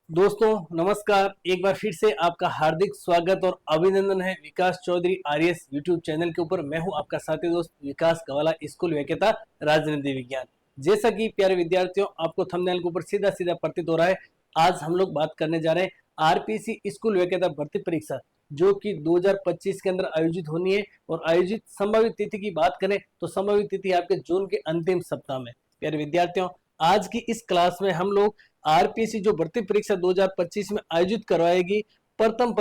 दोस्तों नमस्कार। एक बार फिर से आपका हार्दिक स्वागत और अभिनंदन है विकास चौधरी आरएस यूट्यूब चैनल के ऊपर। मैं हूं आपका साथी दोस्त विकास कवाला, स्कूल वेकेता राजनीति विज्ञान। जैसा कि प्यारे विद्यार्थियों आपको थंबनेल के ऊपर सीधा सीधा प्रतीत हो रहा है, आज हम लोग बात करने जा रहे हैं आरपीसी स्कूल वेकेता भर्ती परीक्षा जो कि 2025 के अंदर आयोजित होनी है। और आयोजित संभावित तिथि की बात करें तो संभावित तिथि आपके जून के अंतिम सप्ताह में। प्यारे विद्यार्थियों, आज की इस क्लास में हम लोग आरपीसी जो भर्ती परीक्षा 2025 में आयोजित करवाएगी, प्रथम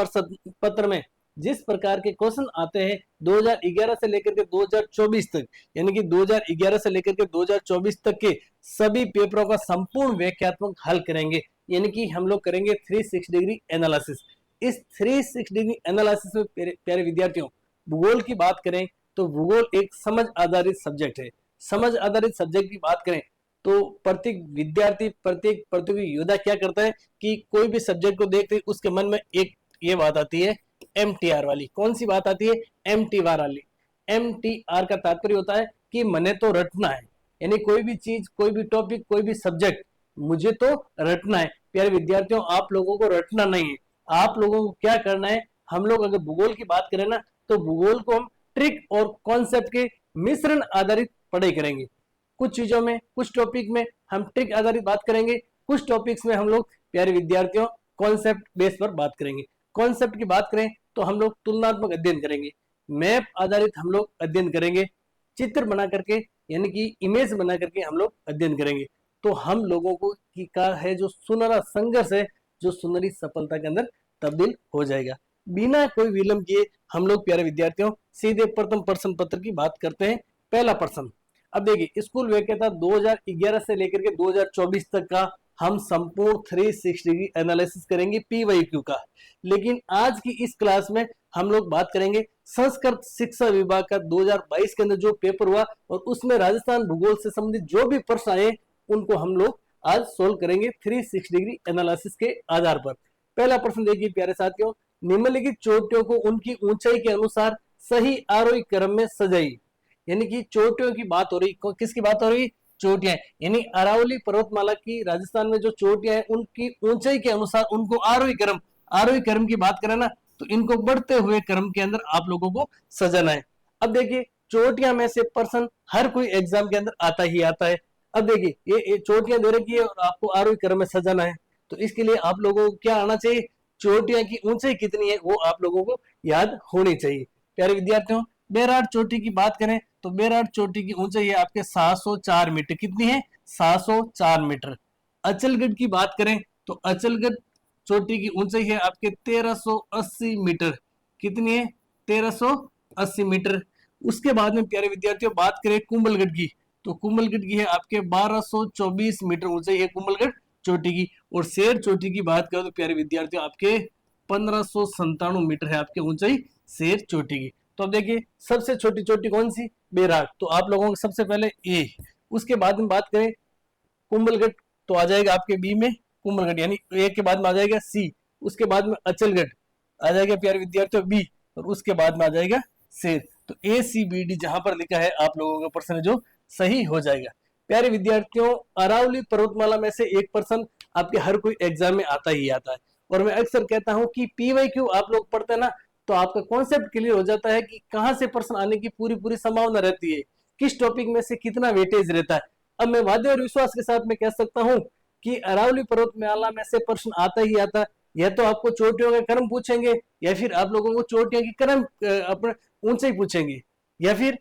पत्र में जिस प्रकार के क्वेश्चन आते हैं 2011 से लेकर के 2024 तक, यानी कि 2011 से लेकर के 2024 तक के सभी पेपरों का संपूर्ण व्याख्यात्मक हल करेंगे। यानी कि हम लोग करेंगे 360 डिग्री एनालिसिस। इस 360 डिग्री एनालिसिस में प्यारे विद्यार्थियों, भूगोल की बात करें तो भूगोल एक समझ आधारित सब्जेक्ट है। समझ आधारित सब्जेक्ट की बात करें तो प्रत्येक विद्यार्थी, प्रत्येक प्रतियोगी योद्धा क्या करता है कि कोई भी सब्जेक्ट को देखते ही उसके मन में एक ये बात आती है एमटीआर वाली। कौन सी बात आती है? एमटीआर वाली। एमटीआर का तात्पर्य होता है कि मने तो रटना है, यानी कोई भी चीज, कोई भी टॉपिक, कोई भी सब्जेक्ट मुझे तो रटना है। प्यारे विद्यार्थियों, आप लोगों को रटना नहीं है, आप लोगों को क्या करना है, हम लोग अगर भूगोल की बात करें ना तो भूगोल को हम ट्रिक और कॉन्सेप्ट के मिश्रण आधारित पढ़ाई करेंगे। कुछ चीजों में, कुछ टॉपिक में हम ट्रिक आधारित बात करेंगे, कुछ टॉपिक्स में हम लोग प्यारे विद्यार्थियों कॉन्सेप्ट बेस पर बात करेंगे। कॉन्सेप्ट की बात करें तो हम लोग तुलनात्मक अध्ययन करेंगे, मैप आधारित हम लोग अध्ययन करेंगे, चित्र बना करके यानी कि इमेज बना करके हम लोग अध्ययन करेंगे। तो हम लोगों को का है जो सुनहरा संघर्ष है, जो सुनहरी सफलता के अंदर तब्दील हो जाएगा। बिना कोई विलंब किए हम लोग प्यारे विद्यार्थियों सीधे प्रथम प्रश्न पत्र की बात करते हैं। पहला प्रश्न, अब देखिए, स्कूल वेकेता 2011 से लेकर के 2024 तक का हम संपूर्ण 360 डिग्री एनालिसिस करेंगे पीवाईक्यू का। लेकिन आज की इस क्लास में हम लोग बात करेंगे संस्कृत शिक्षा विभाग का 2022 के अंदर जो पेपर हुआ और उसमें राजस्थान भूगोल से संबंधित जो भी प्रश्न आए उनको हम लोग आज सोल्व करेंगे 360 डिग्री एनालिसिस के आधार पर। पहला प्रश्न देखिए प्यारे साथियों, निम्नलिखित चोटियों को उनकी ऊंचाई के अनुसार सही आरोही क्रम में सजाई। यानी कि चोटियों की बात हो रही, किसकी बात हो रही? चोटियां, यानी अरावली पर्वतमाला की राजस्थान में जो चोटियां हैं उनकी ऊंचाई के अनुसार उनको आरोही क्रम की बात करें ना तो इनको बढ़ते हुए क्रम के अंदर आप लोगों को सजाना है। अब देखिए, चोटियां में से प्रश्न हर कोई एग्जाम के अंदर आता ही आता है। अब देखिए, ये चोटियां दे रखी है और आपको आरोही क्रम में सजाना है, तो इसके लिए आप लोगों को क्या आना चाहिए? चोटियां की ऊंचाई कितनी है वो आप लोगों को याद होनी चाहिए। प्यारे विद्यार्थियों, बेराट चोटी की बात करें तो बेराट चोटी की ऊंचाई है आपके 704 मीटर। कितनी है? 704 मीटर। अचलगढ़ की बात करें तो अचलगढ़ चोटी की ऊंचाई है आपके 1380 मीटर। कितनी है? 1380 मीटर। उसके बाद में प्यारे विद्यार्थियों बात करें कुंभलगढ़ की तो कुंभलगढ़ की है आपके 1224 मीटर ऊंचाई है कुंभलगढ़ चोटी की। और शेर चोटी की बात करें तो प्यारे विद्यार्थियों आपके 1597 मीटर है आपके ऊंचाई शेर चोटी की। तो अब देखिए, सबसे छोटी चोटी कौन सी? बेराट। तो आप लोगों को सबसे पहले ए, उसके बाद में बात करें कुंभलगढ़ तो आ जाएगा आपके बी में कुंभलगढ़, यानी ए के बाद में आ जाएगा सी। उसके बाद में अचलगढ़ आ जाएगा प्यारे विद्यार्थियों बी, और उसके बाद में आ जाएगा शेर। तो ए सी बी डी जहां पर लिखा है आप लोगों का प्रश्न जो सही हो जाएगा। प्यारे विद्यार्थियों, अरावली पर्वतमाला में से एक प्रश्न आपके हर कोई एग्जाम में आता ही आता है, और मैं अक्सर कहता हूं कि पीवाईक्यू आप लोग पढ़ते हैं ना तो आपका कॉन्सेप्ट क्लियर हो जाता है कि कहां से प्रश्न आने की पूरी पूरी संभावना रहती है, किस टॉपिक में से कितना वेटेज रहता है। अब मैं वादे और विश्वास के साथ में कह सकता हूं कि अरावली पर्वतमाला में से प्रश्न आता ही आता है। या तो आपको चोटियों का क्रम पूछेंगे, या फिर आप लोगों को चोटियों की क्रम अपने ऊंचाई पूछेंगे, या फिर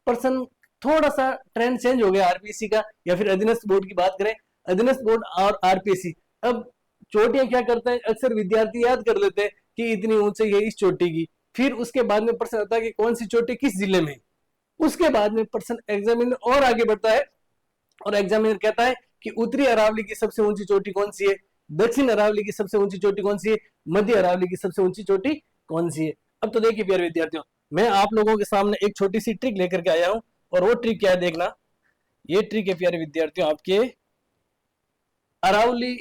प्रश्न थोड़ा सा ट्रेंड चेंज हो गया आरपीसी का, या फिर अधीनस्थ बोर्ड की बात करें, अधीनस्थ बोर्ड और आरपीसी। अब चोटियां क्या करते हैं, अक्सर विद्यार्थी याद कर लेते हैं कि इतनी ऊंचाई है इस चोटी की, फिर उसके बाद में प्रश्न आता है कि कौन सी चोटी किस जिले में। उसके बाद में प्रश्न एग्जामिनर और आगे बढ़ता है और एग्जामिनर कहता है कि उत्तरी अरावली की सबसे ऊंची चोटी कौन सी है, दक्षिण अरावली की सबसे ऊंची चोटी कौन सी है, मध्य अरावली की सबसे ऊंची चोटी कौन सी है। अब तो देखिए प्यारे विद्यार्थियों, मैं आप लोगों के सामने एक छोटी सी ट्रिक लेकर के आया हूं, और वो ट्रिक क्या है देखना। ये ट्रिक है प्यारे विद्यार्थियों आपके अरावली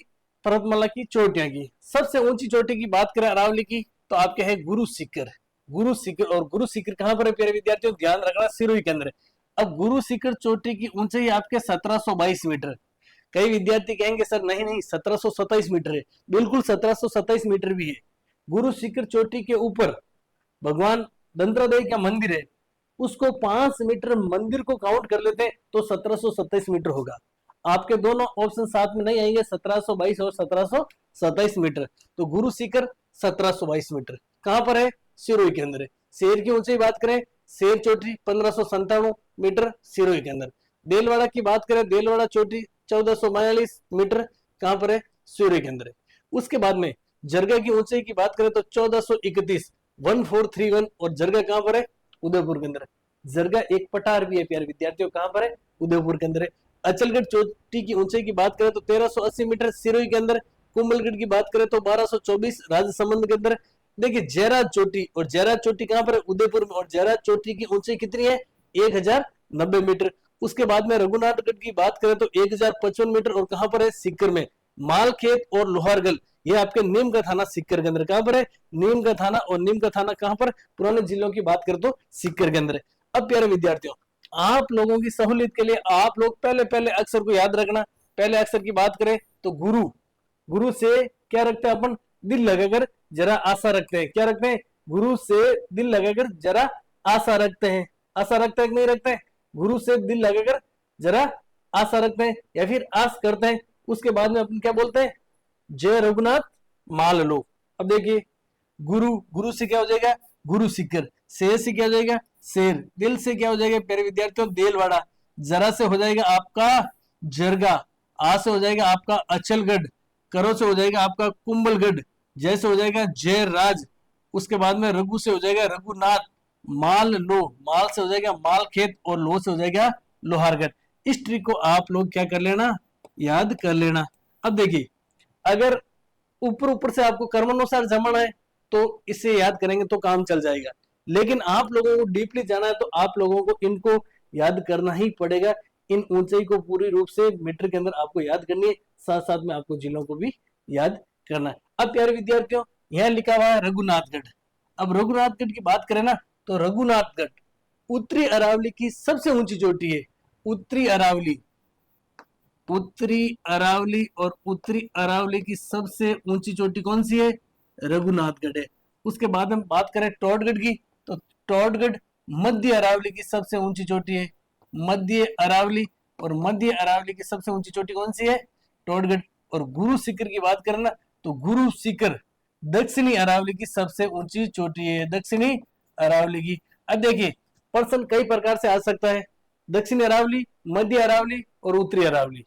पर्वतमाला की चोटियां की। सबसे ऊंची चोटी की बात करें अरावली की तो आपके है गुरु शिखर। गुरु शिखर, और गुरु शिखर कहां पर है प्यारे विद्यार्थियों? ध्यान रखना, सिरोही के अंदर है। अब गुरु शिखर चोटी की ऊंचाई आपके 1722 मीटर। कई विद्यार्थी कहेंगे सर नहीं नहीं 1727 मीटर है, बिल्कुल 1727 मीटर भी है। गुरु शिखर चोटी के ऊपर भगवान दंत्रादेय का मंदिर है, उसको 5 मीटर मंदिर को काउंट कर लेते हैं तो 1727 मीटर होगा। आपके दोनों ऑप्शन साथ में नहीं आएंगे, 1722 और 1727 मीटर। तो गुरु शिखर 1722 मीटर कहां पर है? सिरोही के अंदर है। शेर की ऊंचाई बात करें, शेर चोटी 1597 मीटर सिरोही के अंदर। देलवाड़ा की बात करें, देलवाड़ा चोटी 1442 मीटर कहां पर है? सिरोही के अंदर है। उसके बाद में जरगा की ऊंचाई की बात करें तो 1431 1431 और जरगा कहां पर है? उदयपुर के अंदर। जरगा एक पठार भी है प्यारे विद्यार्थियों, कहां पर है? उदयपुर के अंदर है। अचलगढ़ चोटी की ऊंचाई की बात करें तो 1380 मीटर सिरोही के अंदर। कुंभलगढ़ की बात करें तो 1224 राजसमंद के अंदर। देखिए जयराज चोटी, और जयराज चोटी कहां पर है? उदयपुर में। और जयराज चोटी की ऊंचाई कितनी है? 1090 मीटर। उसके बाद में रघुनाथगढ़ की बात करें तो 1055 मीटर और कहां पर है? सिक्कर में। मालखेत और लोहारगल ये आपके नीम का थाना सिक्कर के अंदर। कहां पर है? नीम का थाना। और नीम का थाना कहां पर? पुराने जिलों की बात करें तो सिक्कर के अंदर है। अब प्यारे विद्यार्थियों, आप लोगों की सहूलियत के लिए आप लोग पहले अक्षर को याद रखना। पहले अक्षर की बात करें तो गुरु, गुरु से क्या रखते हैं अपन? दिल लगाकर जरा आशा रखते हैं। क्या रखते हैं? गुरु से दिल लगाकर जरा आशा रखते हैं। आशा रखते हैं कि नहीं रखते हैं? गुरु से दिल लगाकर जरा आशा रखते हैं या फिर आस करते हैं। उसके बाद में अपन क्या बोलते हैं? जय रघुनाथ माल लो। अब देखिए गुरु, गुरु से क्या हो जाएगा? गुरु शिखर। शेर से क्या हो जाएगा? शेर। दिल से क्या हो जाएगा प्यारे विद्यार्थियों? देलवाड़ा। जरा से हो जाएगा आपका जरगा। आ से हो जाएगा आपका अचलगढ़। करो से हो जाएगा आपका कुंभलगढ़। जय से हो जाएगा जयराज। उसके बाद में रघु से हो जाएगा रघुनाथ। माल लो, माल से हो जाएगा मालखेत और लो से हो जाएगा लोहारगढ़। इस ट्रिक को आप लोग क्या कर लेना? याद कर लेना। अब देखिए अगर ऊपर ऊपर से आपको कर्मानुसार जमना है तो इसे याद करेंगे तो काम चल जाएगा, लेकिन आप लोगों को डीपली जाना है तो आप लोगों को इनको याद करना ही पड़ेगा। इन ऊंचाई को पूरी रूप से मीटर के अंदर आपको याद करनी है, साथ साथ में आपको जिलों को भी याद करना है। अब प्यारे विद्यार्थियों यहां लिखा हुआ है रघुनाथगढ़। अब रघुनाथगढ़ की बात करें ना तो रघुनाथगढ़ उत्तरी अरावली की सबसे ऊंची चोटी है। उत्तरी अरावली, उत्तरी अरावली और उत्तरी अरावली की सबसे ऊंची चोटी कौन सी है? रघुनाथगढ़ है। उसके बाद हम बात करें टोटगढ़ की तो टोटगढ़ मध्य अरावली की सबसे ऊंची चोटी है। मध्य अरावली, और मध्य अरावली की सबसे ऊंची चोटी कौन सी है? टोटगढ़। और गुरु शिखर की बात करें ना तो गुरु शिखर दक्षिणी अरावली की सबसे ऊंची चोटी है। दक्षिणी अरावली की। अब देखिए प्रश्न कई प्रकार से आ सकता है। दक्षिणी अरावली, मध्य अरावली और उत्तरी अरावली,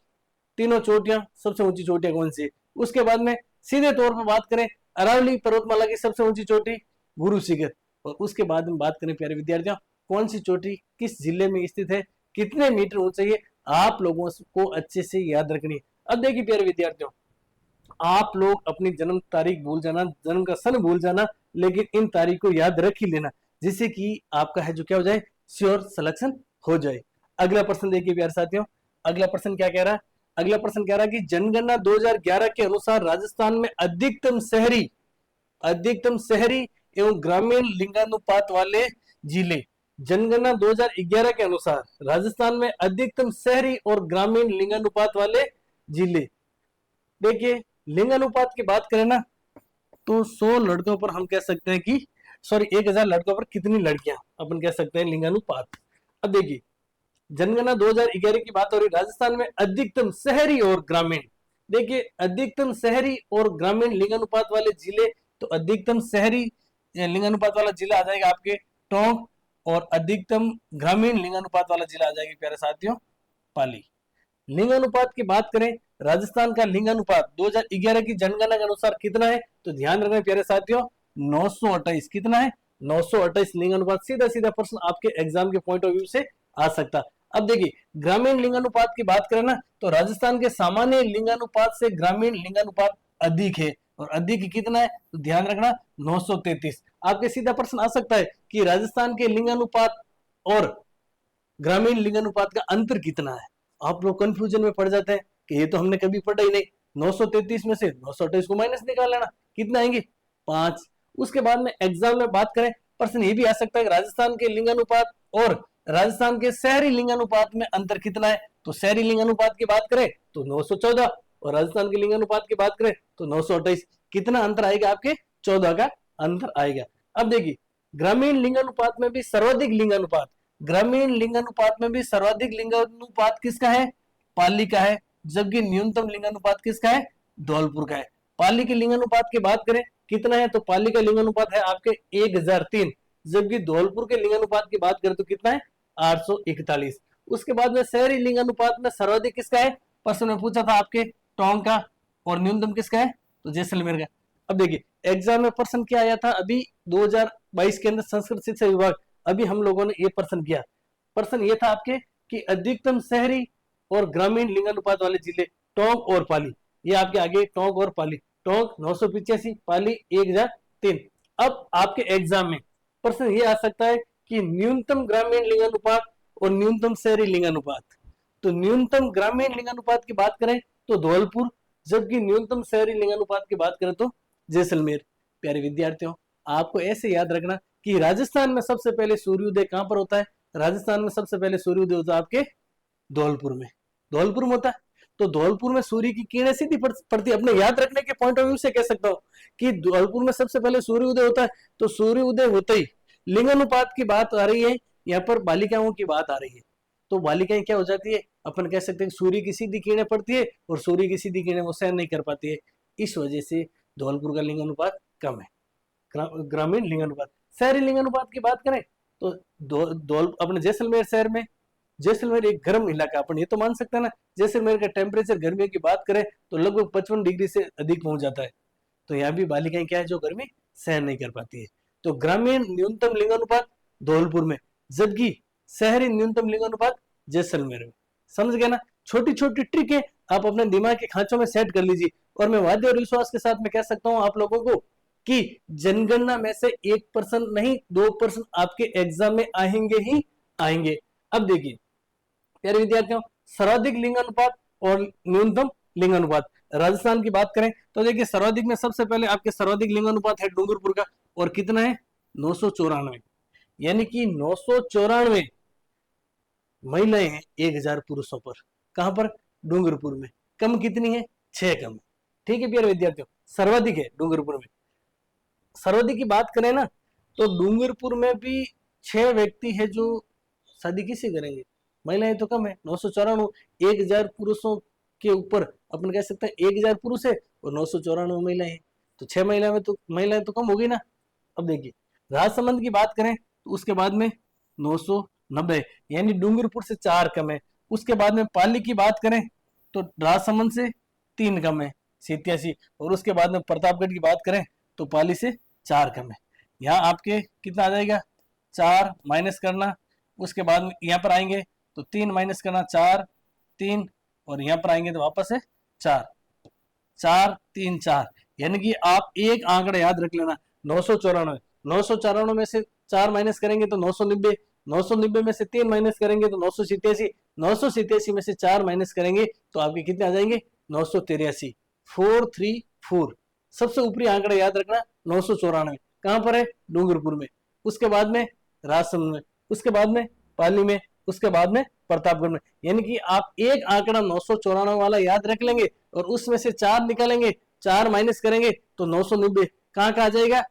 तीनों चोटियां सबसे ऊंची चोटियां कौन सी है? उसके बाद में सीधे तौर पर बात करें अरावली पर्वतमाला की सबसे ऊंची चोटी गुरु शिखर। और उसके बाद में बात करें प्यारे विद्यार्थियों कौन सी चोटी किस जिले में स्थित है, कितने मीटर ऊंचाई है, आप लोगों को अच्छे से याद रखनी है। अब देखिए प्यारे विद्यार्थियों आप लोग अपनी जन्म तारीख भूल जाना, जन्म का सन भूल जाना, लेकिन इन तारीख को याद रख ही लेना जिससे कि आपका है जो क्या हो जाए? श्योर सिलेक्शन हो जाए। अगला प्रश्न देखिए प्यारे साथियों, अगला प्रश्न क्या कह रहा है? अगला प्रश्न कह रहा है कि जनगणना 2011 के अनुसार राजस्थान में अधिकतम शहरी एवं ग्रामीण लिंगानुपात वाले जिले। जनगणना 2011 के अनुसार राजस्थान में अधिकतम शहरी और ग्रामीण लिंगानुपात वाले जिले। देखिए लिंगानुपात की बात करें ना तो 100 लड़कों पर हम कह सकते हैं कि 1000 लड़कों पर कितनी लड़कियां, अपन कह सकते हैं लिंगानुपात। अब देखिए जनगणना 2011 की बात हो रही, राजस्थान में अधिकतम शहरी और ग्रामीण। देखिए अधिकतम शहरी और ग्रामीण लिंगानुपात वाले जिले, तो अधिकतम शहरी लिंगानुपात वाला जिला आ जाएगा आपके टोंक, और अधिकतम ग्रामीण लिंगानुपात वाला जिला आ जाएगा प्यारे साथियों पाली। लिंगानुपात की बात करें राजस्थान का लिंगानुपात 2011 की जनगणना के अनुसार कितना है? तो ध्यान रखना प्यारे साथियों 928। कितना है? 928 लिंगानुपात। सीधा सीधा प्रश्न आपके एग्जाम के पॉइंट ऑफ व्यू से आ सकता। अब देखिए ग्रामीण लिंगानुपात की बात करें ना तो राजस्थान के सामान्य लिंगानुपात से ग्रामीण लिंगानुपात अधिक है, और अधिक कितना है? तो ध्यान रखना 933। आपके सीधा प्रश्न आ सकता है कि राजस्थान के लिंगानुपात और ग्रामीण लिंगानुपात का अंतर कितना है? आप लोग कंफ्यूजन में पड़ जाते हैं कि ये तो हमने कभी पढ़ा ही नहीं। 933 में से 928 को माइनस निकाल लेना, कितना आएंगे? 5। उसके बाद में एग्जाम में बात करें प्रश्न ये भी आ सकता है कि राजस्थान के लिंगानुपात और राजस्थान के शहरी लिंगानुपात में अंतर कितना है? तो शहरी लिंगानुपात की बात करें तो 914, और राजस्थान के लिंगानुपात की बात करें तो 928। कितना अंतर आएगा? आपके 14 का अंतर आएगा। अब देखिए, ग्रामीण लिंगानुपात में भी सर्वाधिक लिंगानुपात, ग्रामीण लिंगानुपात में भी सर्वाधिक लिंगानुपात किसका है? पाली का है। जबकि न्यूनतम लिंगानुपात किसका है? धौलपुर का है। पाली के लिंगानुपात की बात करें कितना है? तो पाली का लिंगानुपात है आपके 1003, जबकि धौलपुर के लिंगानुपात की बात करें तो कितना है? 841। उसके बाद में शहरी लिंगानुपात में सर्वाधिक किसका है? प्रश्न में पूछा था आपके टोंक का, और न्यूनतम किसका है? तो जैसलमेर का। अब देखिए, एग्जाम में प्रश्न क्या आया था अभी 2022 के अंदर संस्कृत शिक्षा विभाग, अभी हम लोगों ने ये प्रश्न किया। प्रश्न ये था आपके कि अधिकतम शहरी और ग्रामीण लिंगानुपात वाले जिले टोंक और पाली। ये आपके आगे टोंक और पाली। टोंक 985, पाली 1003। अब आपके एग्जाम में प्रश्न ये आ सकता है कि न्यूनतम ग्रामीण लिंगानुपात और न्यूनतम शहरी लिंगानुपात। तो न्यूनतम ग्रामीण लिंगानुपात की बात करें तो धौलपुर, जबकि न्यूनतम शहरी लिंगानुपात की बात करें तो जैसलमेर। प्यारे विद्यार्थियों, आपको ऐसे याद रखना कि राजस्थान में सबसे पहले सूर्योदय कहां पर होता है? राजस्थान में सबसे पहले सूर्योदय होता है आपके धौलपुर में। धौलपुर में होता है। तो धौलपुर में सूर्य की किरणें सीधी पड़ती है। अपने याद रखने के पॉइंट ऑफ व्यू से कह सकता हूं कि धौलपुर में सबसे पहले सूर्योदय होता है। तो सूर्योदय होते ही लिंगानुपात की बात आ रही है, यहाँ पर बालिकाओं की बात आ रही है। तो बालिकाएं क्या हो जाती है? अपन कह सकते हैं सूर्य की सीधी किरणें पड़ती है, और सूर्य की सीधी किरणें वो सहन नहीं कर पाती है। इस वजह से धौलपुर का लिंगानुपात कम है। ग्रामीण लिंगानुपात। शहरी लिंगानुपात की बात करें तो अपने जैसलमेर शहर में, जैसलमेर एक गर्म इलाका, अपन ये तो मान सकते हैं ना, जैसलमेर का टेम्परेचर गर्मियों की बात करें तो लगभग 55 डिग्री से अधिक पहुंच जाता है। तो यहाँ भी बालिकाएं क्या है? जो गर्मी सहन नहीं कर पाती है। तो ग्रामीण न्यूनतम लिंगानुपात धौलपुर में, जबकि शहरी न्यूनतम लिंगानुपात जैसलमेर में। समझ गए ना? छोटी छोटी ट्रिक है, आप अपने दिमाग के खांचों में सेट कर लीजिए। और मैं वाद्य और विश्वास के साथ में कह सकता हूं आप लोगों को कि जनगणना में से 1% नहीं 2% आपके एग्जाम में आएंगे ही आएंगे। अब देखिए प्यारे विद्यार्थियों, सर्वाधिक लिंगानुपात और न्यूनतम लिंगानुपात राजस्थान की बात करें तो देखिए, सर्वाधिक में सबसे पहले आपके सर्वाधिक लिंगानुपात है डूंगरपुर का, और कितना है? 994। यानी कि 994 महिलाएं हैं 1000 पुरुषों पर। कहां पर? डूंगरपुर में। कम कितनी है? 6 कम। ठीक है प्यारे विद्यार्थियों, सर्वाधिक है डूंगरपुर में। सर्वाधिक की बात करें ना तो डूंगरपुर में भी 6 व्यक्ति है जो शादी किसी करेंगे। महिलाएं तो कम है 994। 1000 पुरुषों के ऊपर अपन कह सकते हैं 1000 पुरुष है और 994 महिलाएं हैं। तो 6 महिलाएं तो कम होगी ना। अब देखिए, राजसमंद की बात करें तो उसके बाद में 990, यानी डूंगरपुर से 4 कम है। उसके बाद में पाली की बात करें तो राजसमंद से 3 कम है 87, और उसके बाद में प्रतापगढ़ की बात करें तो पाली से 4 कम है। यहाँ आपके कितना आ जाएगा? 4 माइनस करना, उसके बाद में यहाँ पर आएंगे तो 3 माइनस करना, 4 3, और यहाँ पर आएंगे तो वापस है 4 4 3 4। यानी कि आप एक आंकड़ा याद रख लेना, 994। 994 में से 4 माइनस करेंगे तो 990, 990 में से 3 माइनस करेंगे तो 987, 987 में से 4 माइनस करेंगे तो आपके कितने आ जाएंगे? 983। 434 सबसे ऊपरी आंकड़ा याद रखना, 994। कहां पर है? डूंगरपुर में। उसके बाद में राजसमंद में, उसके बाद में पाली में, उसके बाद में प्रतापगढ़ में। यानी कि आप एक आंकड़ा 994 वाला याद रख लेंगे और उसमें से 4 निकालेंगे, 4 माइनस करेंगे तो 990 कहां का आ जाएगा?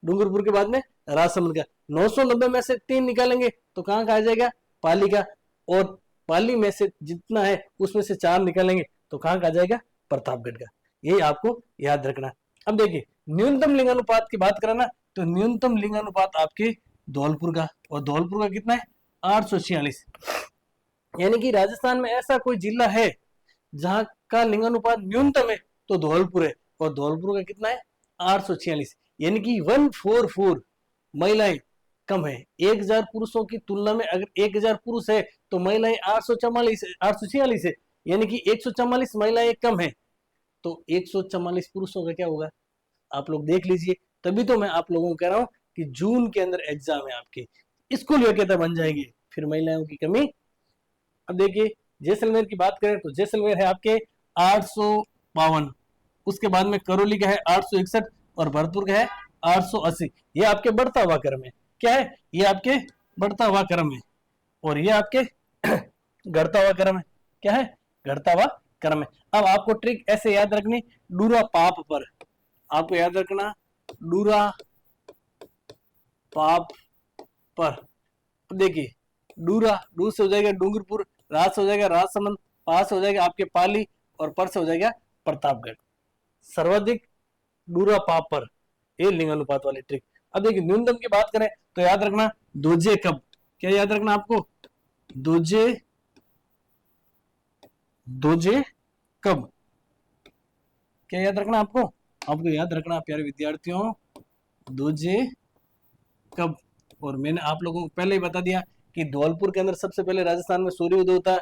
डूंगरपुर के बाद में राजसमंद का। 990 में से 3 निकालेंगे तो कहां का आ जाएगा? पाली का। और पाली में से जितना है उसमें से 4 निकालेंगे तो कहां का आ जाएगा? प्रतापगढ़ का। यही आपको याद रखना। अब देखिए, न्यूनतम लिंगानुपात की बात करें ना तो न्यूनतम लिंगानुपात आपके धौलपुर का, और धौलपुर का कितना है? 846। यानी कि राजस्थान में ऐसा कोई जिला है जहां का लिंगानुपात न्यूनतम है तो धौलपुर है, और धौलपुर का कितना है? 846। यानी कि 144 महिलाएं कम है। 1000 पुरुषों की तुलना में अगर 1000 पुरुष है तो महिलाएं 846 है, यानी कि 144 महिलाएं कम है। तो 144 पुरुषों का क्या होगा? आप लोग देख लीजिए। तभी तो मैं आप लोगों को कह रहा हूं कि जून के अंदर एग्जाम है आपके, स्कूल योग्यता बन जाएगी, फिर महिलाओं की कमी। अब देखिए, जैसलमेर की बात करें तो जैसलमेर है आपके 852, उसके बाद में करौली का है 861, और भरतपुर का है 880। ये आपके बढ़ता हुआ क्रम है। क्या है? ये आपके बढ़ता हुआ क्रम है। और ये आपके घटता हुआ क्रम है। क्या है? घटता हुआ क्रम है। अब आपको ट्रिक ऐसे याद रखनी, डूरा पाप पर, आपको याद रखना डूरा पाप पर। देखिए डूरा, डू से हो जाएगा डूंगरपुर, राज से हो जाएगा राजसमंद, पास हो जाएगा आपके पाली, और पर से हो जाएगा प्रतापगढ़। सर्वाधिक डूरा पाप पर, ये लिंगानुपात वाली ट्रिक। अब देखिए न्यूनतम की बात करें तो याद रखना दोजे कब। क्या याद रखना आपको? दोजे, दोजे कब। क्या याद रखना आपको? आपको याद रखना प्यारे विद्यार्थियों, दोजे कब। और मैंने आप लोगों को पहले ही बता दिया कि धौलपुर के अंदर सबसे पहले राजस्थान में सूर्य उदय होता है,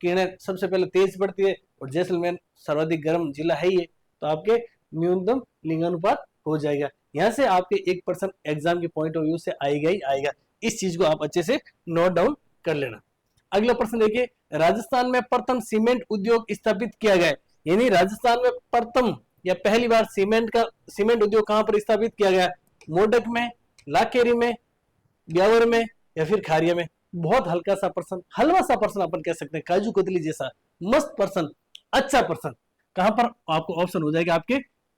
किरणें सबसे पहले तेज पड़ती है, और जैसलमेर सर्वाधिक गर्म जिला है ये, तो आपके न्यूनतम लिंगानुपात हो जाएगा। यहाँ से आपके 1% एग्जाम के पॉइंट ऑफ व्यू से आएगा ही आएगा। इस चीज को आप अच्छे से नोट डाउन कर लेना। अगला प्रश्न देखिए, राजस्थान में प्रथम सीमेंट उद्योग स्थापित किया गया है। यानी राजस्थान में प्रथम या पहली बार सीमेंट उद्योग कहां पर स्थापित किया गया? मोडक में, लाखेरी में, ब्यावर में, या फिर खारिया में। बहुत हल्का सा प्रश्न, हलवा सा प्रश्न अपन कह सकते हैं, काजू कतली जैसा मस्त प्रश्न, अच्छा प्रश्न। कहां पर? आपको ऑप्शन हो जाएगा आपके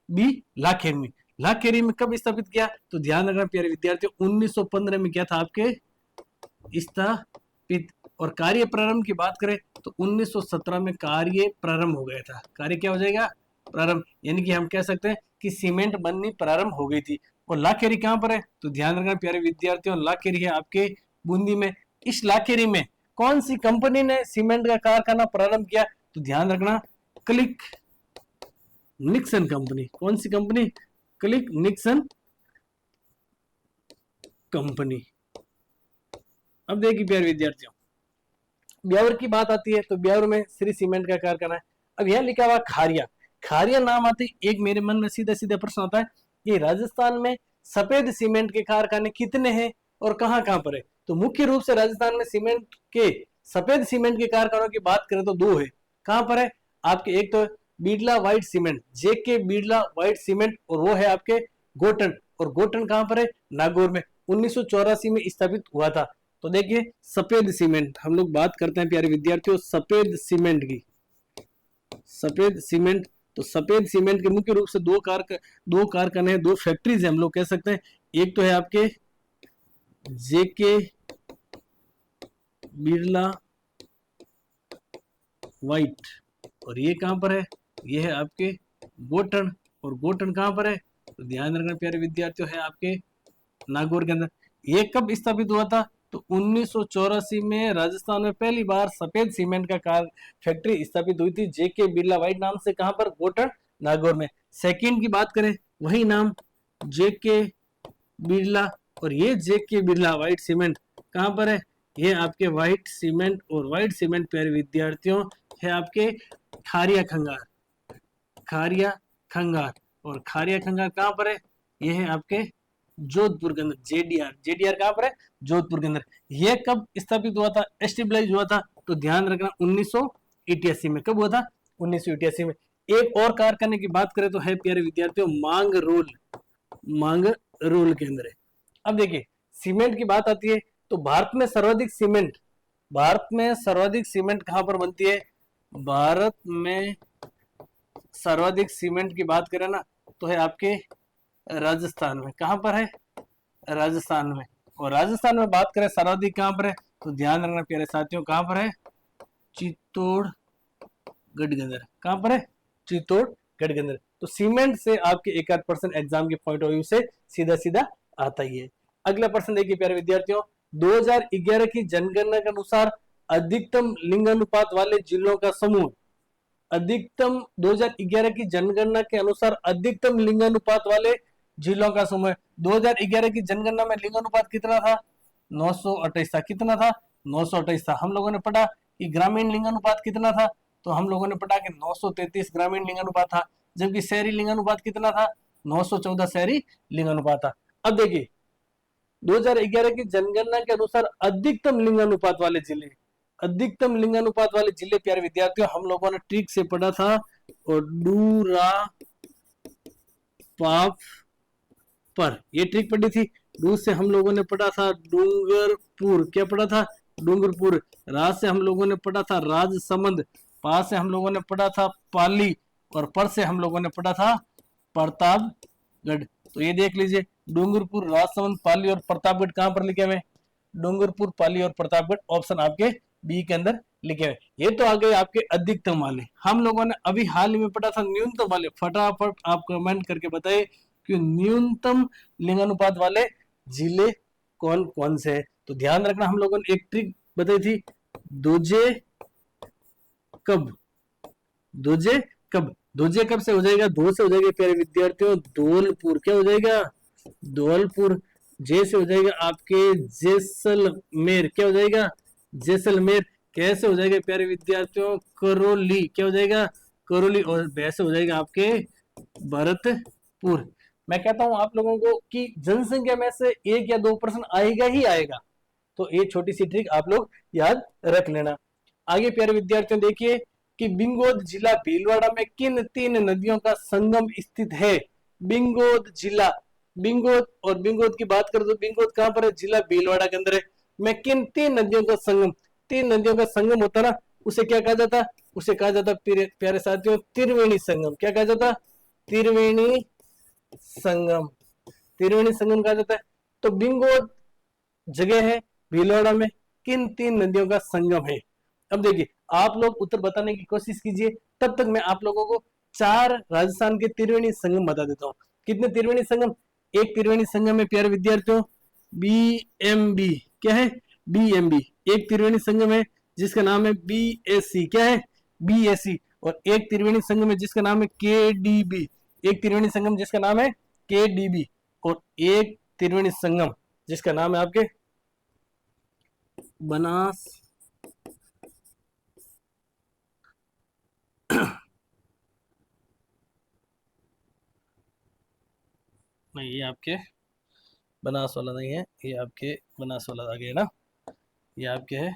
बी, लाखेरी में। लाखेरी में कब स्थापित किया? तो ध्यान रखना प्यारे विद्यार्थियों, 1915 में क्या था आपके स्थापित। और कार्य प्रारंभ की बात करें तो 1917 में कार्य प्रारंभ हो गया था। कार्य क्या हो जाएगा? प्रारंभ। यानी कि हम कह सकते हैं कि सीमेंट बननी प्रारंभ हो गई थी। और लाखेरी कहां पर है? तो ध्यान रखना प्यारे विद्यार्थियों, लाखेरी है आपके बूंदी में। इस लाखेरी में कौन सी कंपनी ने सीमेंट का कारखाना प्रारंभ किया? तो ध्यान रखना क्लिक निक्सन कंपनी। कौन सी कंपनी? Click Nixon company. अब देखिए प्यारे विद्यार्थियों, ब्यावर की बात आती है तो ब्यावर में श्री सीमेंट का कारखाना है। अब यह लिखा हुआ खारिया, खारिया नाम आते एक मेरे मन में सीधा सीधा प्रश्न आता है, ये राजस्थान में सफेद सीमेंट के कारखाने कितने हैं और कहां कहां पर है? तो मुख्य रूप से राजस्थान में सीमेंट के, सफेद सीमेंट के कारखानों की बात करें तो दो है। कहां पर है? आपके एक तो बिरला व्हाइट सीमेंट, जेके बिरला व्हाइट सीमेंट, और वो है आपके गोटन। और गोटन कहां पर है? नागौर में। 1984 में स्थापित हुआ था। तो देखिए सफेद सीमेंट, हम लोग बात करते हैं प्यारे विद्यार्थियों सफेद सीमेंट की। सफेद सीमेंट, तो सफेद सीमेंट के मुख्य रूप से दो कारखाने, दो फैक्ट्रीज है हम लोग कह सकते हैं। एक तो है आपके जेके बिरला व्हाइट, और ये कहां पर है? ये है आपके गोटन। और गोटन कहां पर है? तो ध्यान रखना प्यारे विद्यार्थियों, है आपके नागौर के अंदर। ये कब स्थापित हुआ था? तो 1984 में राजस्थान में पहली बार सफेद सीमेंट का कार फैक्ट्री स्थापित हुई थी, जेके बिरला व्हाइट नाम से। कहां पर? गोटन, नागौर में। सेकंड की बात करें, वही नाम जेके बिरला, और ये जेके बिरला व्हाइट सीमेंट कहां पर है? ये आपके व्हाइट सीमेंट, और व्हाइट सीमेंट प्यारे विद्यार्थियों है आपके खारिया खंगार, खारिया खंगार। और खारिया खंगार कहां पर है? ये है आपके जोधपुर के अंदर। जेडीआर, जेडीआर कहां पर है? जोधपुर के अंदर। यह कब स्थापित हुआ था, एस्टेब्लिश हुआ था? तो ध्यान रखना 1988 में। कब हुआ था? 1988 में। एक और कारखाने की बात करें तो है प्यारे विद्यार्थियों मांग रोल, मांग रोल के अंदर है। अब देखिए सीमेंट की बात आती है तो भारत में सर्वाधिक सीमेंट, भारत में सर्वाधिक सीमेंट कहां पर बनती है? भारत में सर्वाधिक सीमेंट की बात करें ना तो है आपके राजस्थान में। कहां पर है? राजस्थान में। और राजस्थान में बात करें सर्वाधिक कहां पर है? तो ध्यान रखना प्यारे साथियों, कहां पर है? चित्तौड़गढ़ के अंदर। कहां पर है? चित्तौड़गढ़ के अंदर। तो सीमेंट से आपके 1% एग्जाम के पॉइंट ऑफ व्यू से सीधा सीधा आता ही है। अगला प्रश्न देखिए प्यारे विद्यार्थियों, 2011 की जनगणना के अनुसार अधिकतम लिंगानुपात वाले जिलों का समूह, अधिकतम 2011 की जनगणना के अनुसार अधिकतम लिंगानुपात वाले जिलों का समूह। 2011 की जनगणना में लिंगानुपात कितना था? 928 था। कितना था? 928 था। हम लोगों ने पढ़ा कि ग्रामीण लिंगानुपात कितना था? तो हम लोगों ने पढ़ा कि 933 ग्रामीण लिंगानुपात था। जबकि शहरी लिंगानुपात कितना था? 914 शहरी लिंगानुपात था। अब देखिए 2011 की जनगणना के अनुसार अधिकतम लिंगानुपात वाले जिले, अधिकतम लिंगानुपात वाले जिले प्यारे विद्यार्थियों हम लोगों ने ट्रिक से पढ़ा था, और डूरा पाप पर ये ट्रिक पढ़ी थी। डू से हम लोगों ने पढ़ा था डूंगरपुर, क्या पढ़ा था? डूंगरपुर। रा से हम लोगों ने पढ़ा था राजसमंद, पा से हम लोगों ने पढ़ा था पाली, और पर से हम लोगों ने पढ़ा था प्रतापगढ़। तो ये देख लीजिए, डूंगरपुर, राजसमंद, पाली और प्रतापगढ़ कहां पर लिखे हुए? डूंगरपुर, पाली और प्रतापगढ़, ऑप्शन आपके बी के अंदर लिखे हुए। ये तो आ गए आपके अधिकतम वाले। हम लोगों ने अभी हाल ही में पढ़ा था न्यूनतम वाले। फटाफट आप कमेंट करके बताइए कि न्यूनतम लिंगानुपात वाले जिले कौन कौन से है। तो ध्यान रखना, हम लोगों ने एक ट्रिक बताई थी, दोजे कब, दोजे कब, दोजे कब से हो जाएगा? दो से हो जाएगा प्यारे विद्यार्थियों, धौलपुर। क्या हो जाएगा? धौलपुर। जे से हो जाएगा आपके जैसलमेर। क्या हो जाएगा? जैसलमेर। कैसे हो जाएगा प्यारे विद्यार्थियों? करौली। क्या हो जाएगा? करौली। और वैसे हो जाएगा आपके भरतपुर। मैं कहता हूं आप लोगों को कि जनसंख्या में से 1 या 2% आएगा ही आएगा। तो ये छोटी सी ट्रिक आप लोग याद रख लेना। आगे प्यारे विद्यार्थियों देखिए कि बिंगोद जिला भीलवाड़ा में किन 3 नदियों का संगम स्थित है? बिंगोद जिला, बिंगोद और बिंगोद की बात करें तो बिंगोद कहां पर है? जिला भीलवाड़ा के अंदर है। मैं किन 3 नदियों का संगम, 3 नदियों का संगम होता ना, उसे क्या कहा जाता? उसे कहा जाता प्यारे साथियों त्रिवेणी संगम। क्या कहा जाता? त्रिवेणी संगम, त्रिवेणी संगम कहा जाता है। तो बिंगोद जगह है भीलवाड़ा में, किन 3 नदियों का संगम है? अब देखिए, आप लोग उत्तर बताने की कोशिश कीजिए, तब तक मैं आप लोगों को 4 राजस्थान के त्रिवेणी संगम बता देता हूं। कितने त्रिवेणी संगम? एक त्रिवेणी संगम है प्यारे विद्यार्थियों बीएमबी। क्या है? बीएमबी। एक त्रिवेणी संगम है जिसका नाम है बीएससी। क्या है? बीएससी। और एक त्रिवेणी संगम है जिसका नाम है केडीबी। एक त्रिवेणी संगम जिसका नाम है केडीबी। और एक त्रिवेणी संगम जिसका नाम है आपके बनास नहीं, ये आपके बनास वाला नहीं है, ये आपके बनास वाला आ गया ना, ये आपके है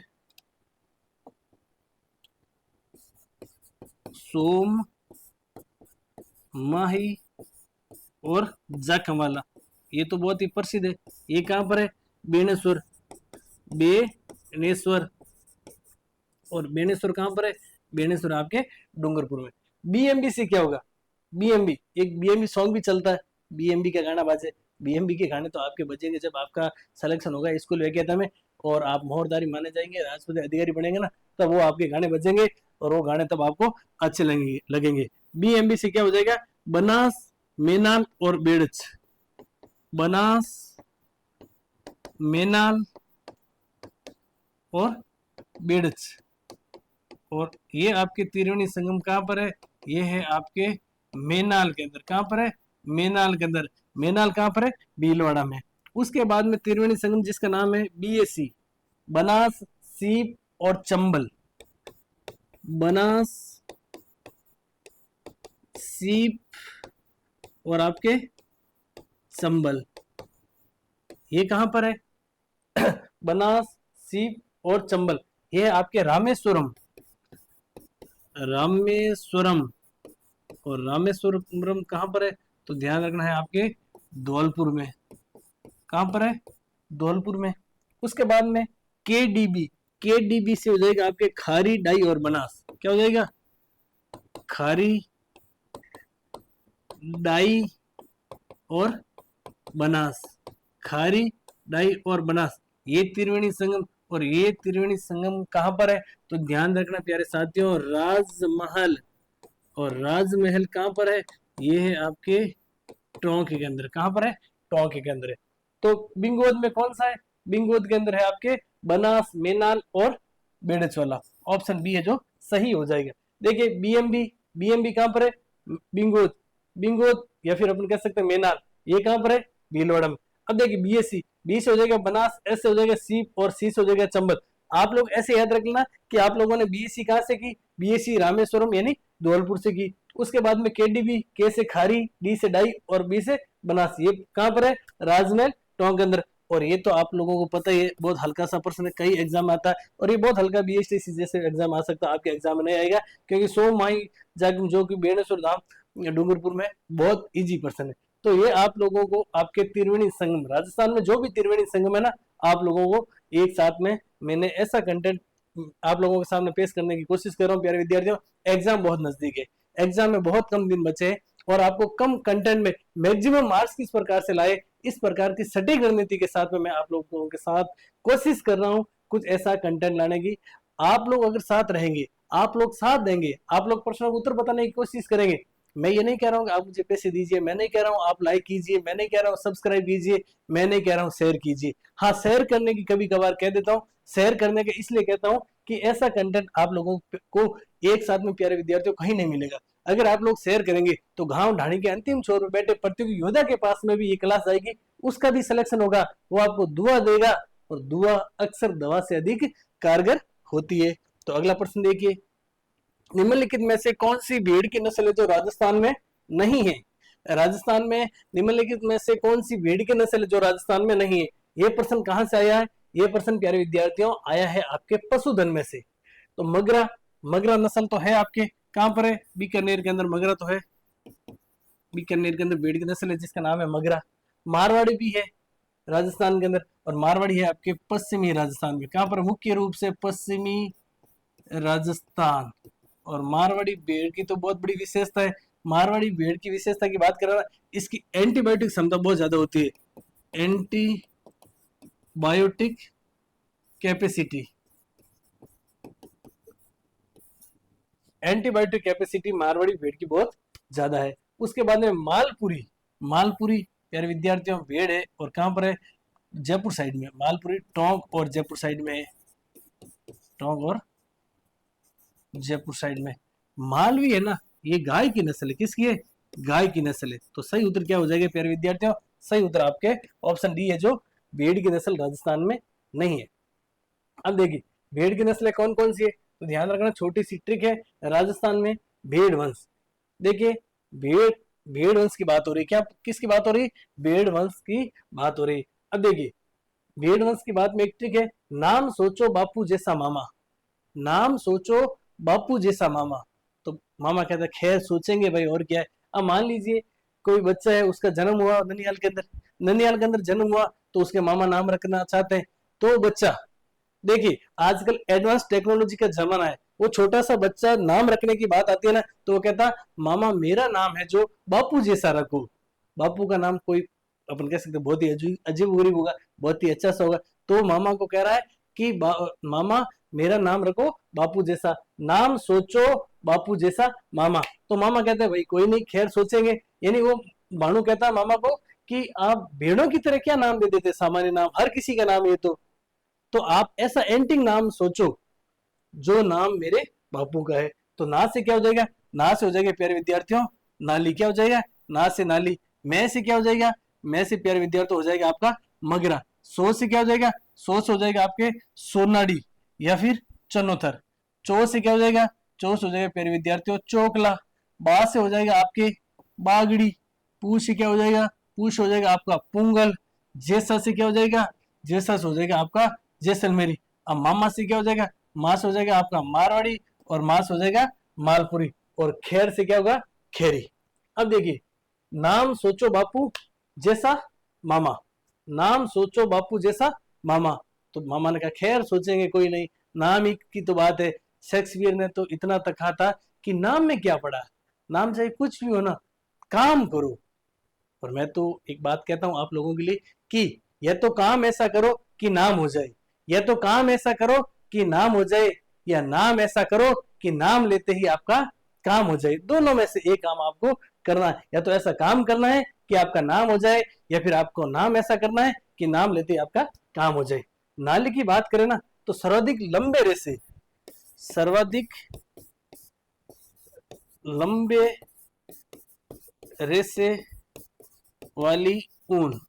सोम माही और जाखम वाला। ये तो बहुत ही प्रसिद्ध है। ये कहां पर है? बेणेश्वर, बेणेश्वर। और बेणेश्वर कहां पर है? बेणेश्वर आपके डूंगरपुर में। बीएमबी से क्या होगा? बीएमबी, एक बीएमबी सॉन्ग भी चलता है, बीएमबी का गाना बाजे। बीएमबी के गाने तो आपके बजेंगे जब आपका सिलेक्शन होगा स्कूल वैकेथा में, और आप मोहरदारी माने जाएंगे, राजपति अधिकारी बनेंगे ना, तब वो आपके गाने बजेंगे, और वो गाने तब आपको अच्छे लगेंगे। बीएमबी से क्या हो जाएगा? बनास, मेनाल और बेड़च। बनास, मेनाल और बेड़च। और ये आपके त्रिवेणी संगम कहां पर है? ये है आपके मेनाल के अंदर। कहां पर है? मेनाल के अंदर। मेनाल कहां पर है? भीलवाड़ा में। उसके बाद में त्रिवेणी संगम जिसका नाम है बीएससी, बनास, सीप और चंबल। बनास, सीप और आपके चंबल। ये कहां पर है? बनास, सीप और चंबल। ये है आपके रामेश्वरम, रामेश्वरम। और रामेश्वरम कहां पर है? तो ध्यान रखना है आपके धौलपुर में। कहां पर है? धौलपुर में। उसके बाद में केडीबी, केडीबी से हो जाएगा आपके खारी, डाई और बनास। क्या हो जाएगा? खारी, डाई और बनास। खारी, डाई और बनास, ये त्रिवेणी संगम। और ये त्रिवेणी संगम कहां पर है? तो ध्यान रखना प्यारे साथियों, राजमहल। और राजमहल कहां पर है? ये है आपके टोंक के अंदर। कहां पर है? टोंक के अंदर है। तो बिंगोद में कौन सा है? बिंगोद के अंदर है आपके बनास, मेनाल और बेड़च वाला। ऑप्शन बी है जो सही हो जाएगा। देखिए बीएमबी, बीएमबी कहां पर है? बिंगोद, बिंगोद या फिर अपन कह सकते हैं मेनाल। ये कहां पर है? भीलवाड़ा में। अब देखिए बीएससी, बी से हो जाएगा बनास, एस से हो जाएगा सीप और सी से हो जाएगा चंबल। आप लोग ऐसे याद रख लेना कि आप लोगों ने बीएससी कहां से की? बीएससी रामेश्वरम यानी धौलपुर से की। उसके बाद में केडीबी, के से खारी, डी से डाई और बी से बनास। ये कहां पर है? राजमहल, टोंक के अंदर। और ये तो आप लोगों को पता ही है, बहुत हल्का सा प्रश्न है, कई एग्जाम आता है, और ये बहुत हल्का बीएसटी जैसे एग्जाम आ सकता है, आपके एग्जाम में नहीं आएगा, क्योंकि 100 माई जागम जो कि बेणेश्वर धाम डूंगरपुर में बहुत इजी प्रश्न है। तो ये आप लोगों को आपके त्रिवेणी संगम, राजस्थान में जो भी त्रिवेणी संगम है ना, आप लोगों को एक साथ में मैंने ऐसा कंटेंट आप लोगों के सामने पेश करने की कोशिश कर रहा हूँ। प्यारे विद्यार्थियों, एग्जाम बहुत नजदीक है, एग्जाम में बहुत कम दिन बचे हैं और आपको कम कंटेंट में मैक्सिमम मार्क्स किस प्रकार से लाए, इस प्रकार की सटीक रणनीति के साथ में मैं आप लोगों के साथ कोशिश कर रहा हूँ कुछ ऐसा कंटेंट लाने की। आप लोग अगर साथ रहेंगे, आप लोग साथ देंगे, आप लोग प्रश्नों का उत्तर बताने की कोशिश करेंगे। मैं ये नहीं कह रहा हूँ कि आप मुझे पैसे दीजिए, मैं नहीं कह रहा हूँ आप लाइक कीजिए, मैं नहीं कह रहा हूँ सब्सक्राइब कीजिए, मैं नहीं कह रहा हूँ शेयर कीजिए। हाँ, शेयर करने की कभी कभार कह देता हूँ, शेयर करने के इसलिए कहता हूँ कि ऐसा कंटेंट आप लोगों को एक साथ में प्यारे विद्यार्थियों कहीं नहीं मिलेगा। अगर आप लोग शेयर करेंगे तो गांव ढाणी के अंतिम छोर पर बैठे प्रतियोगी योद्धा के पास में भी ये क्लास जाएगी, उसका भी सिलेक्शन होगा, वो आपको दुआ देगा और दुआ अक्सर दवा से अधिक कारगर होती है। तो अगला प्रश्न देखिए, निम्नलिखित में से कौन सी भेड़ की नस्ल है जो राजस्थान में नहीं है? राजस्थान में निम्नलिखित में से कौन सी भेड़ की नस्ल है जो राजस्थान में नहीं है? ये प्रश्न कहां से आया है? ये प्रश्न प्यारे विद्यार्थियों आया है आपके पशुधन में से। तो मगरा, मगरा नस्ल तो है आपके कहां पर है? बीकानेर के अंदर मगरा तो है, बीकानेर के अंदर भेड़ की नस्ल है जिसका नाम है मगरा। मारवाड़ी भी है राजस्थान के अंदर, और मारवाड़ी है आपके पश्चिमी राजस्थान में। कहां पर? मुख्य रूप से पश्चिमी राजस्थान। और मारवाड़ी भेड़ की तो बहुत बड़ी विशेषता है। मारवाड़ी भेड़ की विशेषता की बात करें, इसकी एंटीबायोटिक क्षमता बहुत ज्यादा होती है, antibiotic capacity. Antibiotic capacity Marwari भेड़ की बहुत ज्यादा है। उसके बाद में मालपुरी, मालपुरी प्यारे विद्यार्थियों भेड़ है और कहां पर है? जयपुर साइड में। मालपुरी टोंक और जयपुर साइड में है, टोंक और जयपुर साइड में। मालवी है ना, ये गाय की नस्ल है। किसकी है? गाय की नस्ल है। तो सही उत्तर क्या हो जाएगा प्यारे विद्यार्थियों? सही उत्तर आपके ऑप्शन डी है, जो भेड़ की नस्ल राजस्थान में नहीं है। अब देखिए भेड़ की नस्लें कौन कौन सी है, तो ध्यान रखना, छोटी सी ट्रिक है। राजस्थान में भेड़ वंश, देखिए भेड़, भेड़ वंश की बात हो रही है। क्या, किसकी बात हो रही है? भेड़ वंश की बात हो रही है। अब देखिए भेड़ वंश की बात में एक ट्रिक है, नाम सोचो बापू जैसा मामा। नाम सोचो बापू जैसा मामा। तो मामा कहता है खैर सोचेंगे भाई, और क्या है। अब मान लीजिए कोई बच्चा है, उसका जन्म हुआ ननिहाल के अंदर, ननिहाल के अंदर जन्म हुआ, तो उसके मामा नाम रखना चाहते हैं। तो बच्चा, देखिए आजकल एडवांस टेक्नोलॉजी का जमाना है, वो छोटा सा बच्चा नाम रखने की बात आती है ना, तो वो कहता मामा मेरा नाम है जो बापू जैसा रखो। बापू का नाम कोई अपन कह सकते बहुत ही अजीब गरीब होगा, बहुत ही अच्छा सा होगा। तो मामा को कह रहा है कि मामा मेरा नाम रखो बापू जैसा, नाम सोचो बापू जैसा मामा। तो मामा कहते हैं भाई कोई नहीं, खैर सोचेंगे। यानी वो भानु कहता है मामा को कि आप भेड़ों की तरह क्या नाम दे देते, सामान्य नाम, हर किसी का नाम ये तो आप ऐसा एंटिंग नाम सोचो जो नाम मेरे बापू का है। तो ना से क्या हो जाएगा? ना से हो जाएगा प्यारे विद्यार्थियों नाली। क्या हो जाएगा? ना से नाली। मैं से क्या हो जाएगा? मैं से प्यारे विद्यार्थियों हो जाएगा आपका मगरा। सो से क्या हो जाएगा? सो से हो जाएगा आपके सोनाड़ी या फिर चनोथर। चो से क्या हो जाएगा? चो से हो जाएगा प्यारे विद्यार्थियों चोकला। बा से हो जाएगा आपके बागड़ी। पू से क्या हो जाएगा? पूछ हो जाएगा आपका पुंगल। जैसा से क्या हो जाएगा? जैसा से हो जाएगा आपका जैसलमेरी। अब मामा से क्या हो जाएगा? मास हो जाएगा आपका मारवाड़ी, और मास हो जाएगा मालपुरी, और खैर से क्या होगा? खेरी। अब देखिए नाम सोचो बापू जैसा मामा, नाम सोचो बापू जैसा मामा। तो मामा ने कहा खैर सोचेंगे कोई नहीं, नाम ही की तो बात है। शेक्सपियर ने तो इतना तक कहा था कि नाम में क्या पड़ा, नाम चाहे कुछ भी हो ना, काम करो। और मैं तो एक बात कहता हूं आप लोगों के लिए कि या तो काम ऐसा करो कि नाम हो जाए, या तो काम ऐसा करो कि नाम हो जाए, या नाम ऐसा करो कि नाम लेते ही आपका काम हो जाए। दोनों में से एक काम आपको करना है, या तो ऐसा काम करना है कि आपका नाम हो जाए, या फिर आपको नाम ऐसा करना है कि नाम लेते ही आपका काम हो जाए। नाली की बात करें ना, तो सर्वाधिक लंबे रेसे, सर्वाधिक लंबे रेसे वाली ऊन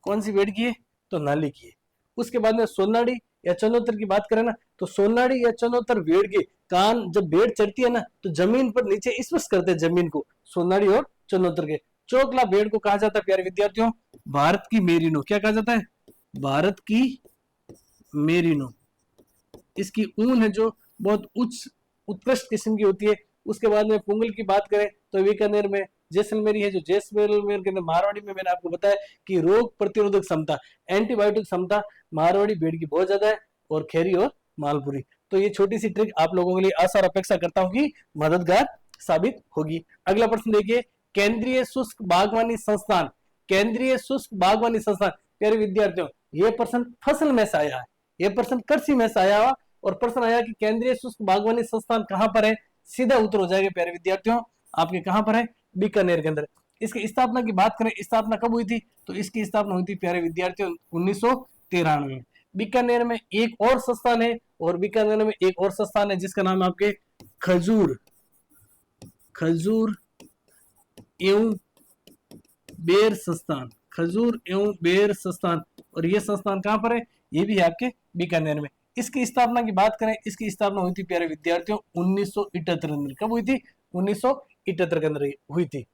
कौन सी भेड़ की है? तो नाली की है। उसके बाद में सोनाड़ी या चनोतर की बात करें ना, तो सोनाड़ी या चनोतर भेड़ के कान, जब भेड़ चढ़ती है ना तो जमीन पर नीचे स्पर्श करते हैं जमीन को, सोनाड़ी और चनोतर के। चोकला भेड़ को कहा जाता है प्यारे विद्यार्थियों भारत की मेरिनो। क्या कहा जाता है? भारत की मेरिनो। इसकी ऊन है जो बहुत उच्च उत्कृष्ट किस्म की होती है। उसके बाद में पुंगल की बात करें तो बीकानेर में जैसलमेरी है, जो जैसलमेर के अंदर मारवाड़ी में मैंने आपको बताया कि रोग प्रतिरोधक क्षमता, एंटीबायोटिक क्षमता मारवाड़ी भेड़ की बहुत ज्यादा है, और खेरी और मालपुरी। तो ये छोटी सी ट्रिक आप लोगों के लिए आशा और अपेक्षा करता हूं कि मददगार साबित होगी। अगला प्रश्न देखिए, केंद्रीय शुष्क बागवानी संस्थान, केंद्रीय शुष्क बागवानी संस्थान। प्यारे विद्यार्थियों, ये प्रश्न फसल में से आया है, ये प्रश्न कृषि में से आया हुआ, और प्रश्न आया कि केंद्रीय शुष्क बागवानी संस्थान कहां पर है। सीधा उत्तर हो जाएगा प्यारे विद्यार्थियों, आपके कहां पर है, बीकानेर के अंदर। इसकी स्थापना की बात करें, स्थापना कब हुई थी, तो इसकी स्थापना हुई थी प्यारे विद्यार्थियों 1993 में। बीकानेर में एक और संस्थान है, और बीकानेर में एक और संस्थान है जिसका नाम है आपके खजूर एवं बेर संस्थान, खजूर एवं बेर संस्थान। और ये संस्थान कहां पर है, ये भी है आपके बीकानेर में। इसकी स्थापना की बात करें, इसकी स्थापना हुई थी प्यारे विद्यार्थियों 1978 के अंदर। कब हुई थी, 1978 के अंदर हुई थी।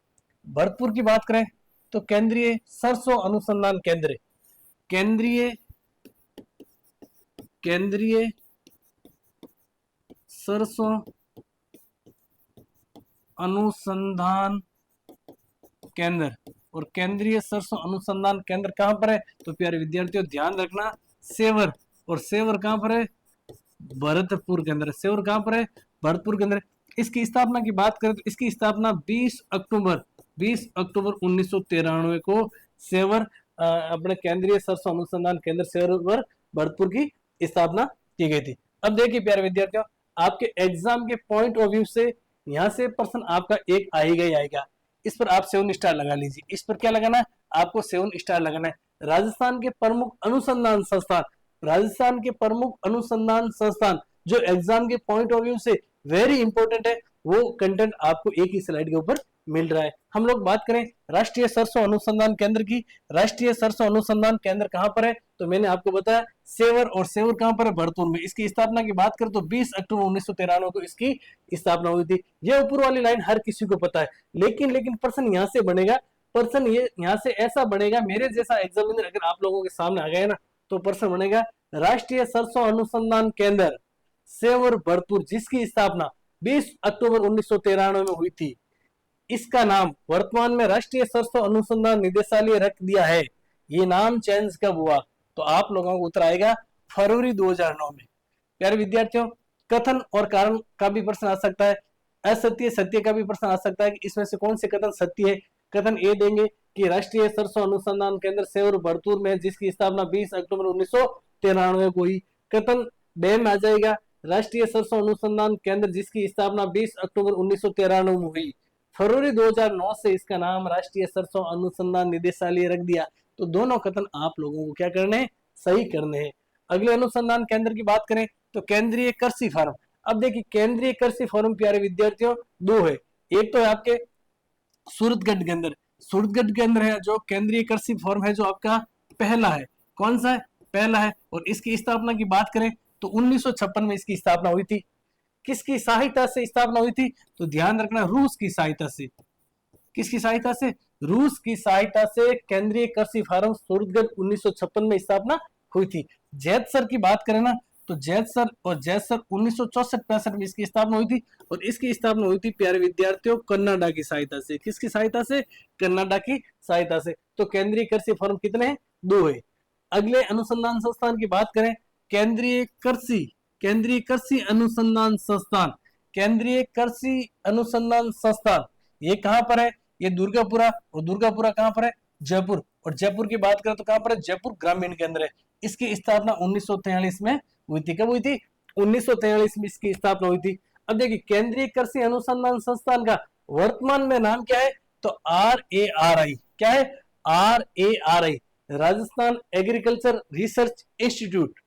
भरतपुर की बात करें तो केंद्रीय सरसों अनुसंधान केंद्र, केंद्रीय सरसों अनुसंधान केंद्र, और केंद्रीय सरसों अनुसंधान केंद्र कहां पर है, तो प्यारे विद्यार्थियों ध्यान रखना सेवर, और सेवर कहां पर है, भरतपुर के अंदर। सेवर कहां पर है, भरतपुर के अंदर। इसकी स्थापना की बात करें तो इसकी स्थापना 20 अक्टूबर 1993 को सेवर अपने केंद्रीय सरसों अनुसंधान केंद्र सेवर भरतपुर की स्थापना की गई थी। अब देखिए प्यारे विद्यार्थियों, आपके एग्जाम के पॉइंट ऑफ व्यू से यहां से प्रश्न आपका एक आएगा ही आएगा। इस पर आप 7 स्टार लगा लीजिए। इस पर क्या लगाना है, आपको 7 स्टार लगाना है। राजस्थान के प्रमुख अनुसंधान संस्थान, राजस्थान के प्रमुख अनुसंधान संस्थान जो एग्जाम के पॉइंट ऑफ व्यू से वेरी इंपॉर्टेंट है, वो कंटेंट आपको एक ही स्लाइड के ऊपर मिल रहा है। हम लोग बात करें राष्ट्रीय सरसों अनुसंधान केंद्र की, राष्ट्रीय सरसों अनुसंधान केंद्र कहां पर है, तो मैंने आपको बताया सेवर, और सेवर कहां पर है, भरतपुर में। इसकी स्थापना की बात करें तो 20 अक्टूबर 1993 को इसकी स्थापना हुई थी। यह ऊपर वाली लाइन हर किसी को पता है, लेकिन प्रश्न यहां से बनेगा, प्रश्न ये यहां से ऐसा बनेगा, मेरे जैसा एग्जामिनर अगर आप लोगों के सामने आ गया ना, तो प्रश्न बनेगा राष्ट्रीय सरसों अनुसंधान केंद्र सेवर भरतपुर, जिसकी स्थापना 20 अक्टूबर 1993 में हुई थी, इसका नाम वर्तमान में राष्ट्रीय सरसों अनुसंधान निदेशालय रख दिया है। ये नाम चेंज कब हुआ, तो आप लोगों को उत्तर आएगा फरवरी 2009 में। प्यारे विद्यार्थियों, कथन और कारण का भी प्रश्न आ सकता है, असत्य सत्य का भी प्रश्न आ सकता है कि इसमें से कौन से कथन सत्य है। कथन ए देंगे कि राष्ट्रीय सरसों अनुसंधान केंद्र सेवर भरतपुर में जिसकी स्थापना 20 अक्टूबर 1993 को हुई। कथन बे में आ जाएगा राष्ट्रीय सरसों अनुसंधान केंद्र जिसकी स्थापना 20 अक्टूबर 1993 में हुई, फरवरी 2009 से इसका नाम राष्ट्रीय सरसों अनुसंधान निदेशालय रख दिया। तो दोनों कथन आप लोगों को क्या करने हैं, सही करने हैं। अगले अनुसंधान केंद्र की बात करें तो केंद्रीय कृषि फार्म। अब देखिए केंद्रीय कृषि फार्म प्यारे विद्यार्थियों दो है, एक तो है आपके सूरतगढ़ के अंदर, सूरतगढ़ के अंदर है जो केंद्रीय कृषि फार्म है, जो आपका पहला है। कौन सा है, पहला है। और इसकी स्थापना की बात करें तो 1956 में इसकी स्थापना हुई थी। किसकी सहायता से स्थापना हुई थी, तो ध्यान रखना रूस की सहायता से। किसकी सहायता से, रूस की सहायता से केंद्रीय कृषि फार्म सूरतगढ़ 1956 में स्थापना हुई थी। जैतसर की बात करें ना तो जैतसर 1964-65 में इसकी स्थापना हुई थी, और इसकी स्थापना हुई थी प्यारे विद्यार्थियों कनाडा की सहायता से। किसकी सहायता से, कनाडा की सहायता से। तो केंद्रीय कृषि फार्म कितने हैं, दो है। अगले अनुसंधान संस्थान की बात करें केंद्रीय कृषि अनुसंधान संस्थान, केंद्रीय कृषि अनुसंधान संस्थान ये कहां पर है, ये दुर्गापुरा, और दुर्गापुरा कहां पर है, जयपुर। और जयपुर की बात करें तो कहां पर है, जयपुर ग्रामीण के अंदर है। इसकी स्थापना 1943 में हुई थी। कब हुई थी, 1943 में इसकी स्थापना हुई थी। अब देखिए केंद्रीय कृषि अनुसंधान संस्थान का वर्तमान में नाम क्या है, तो RARI। क्या है, RARI, Rajasthan agriculture research institute.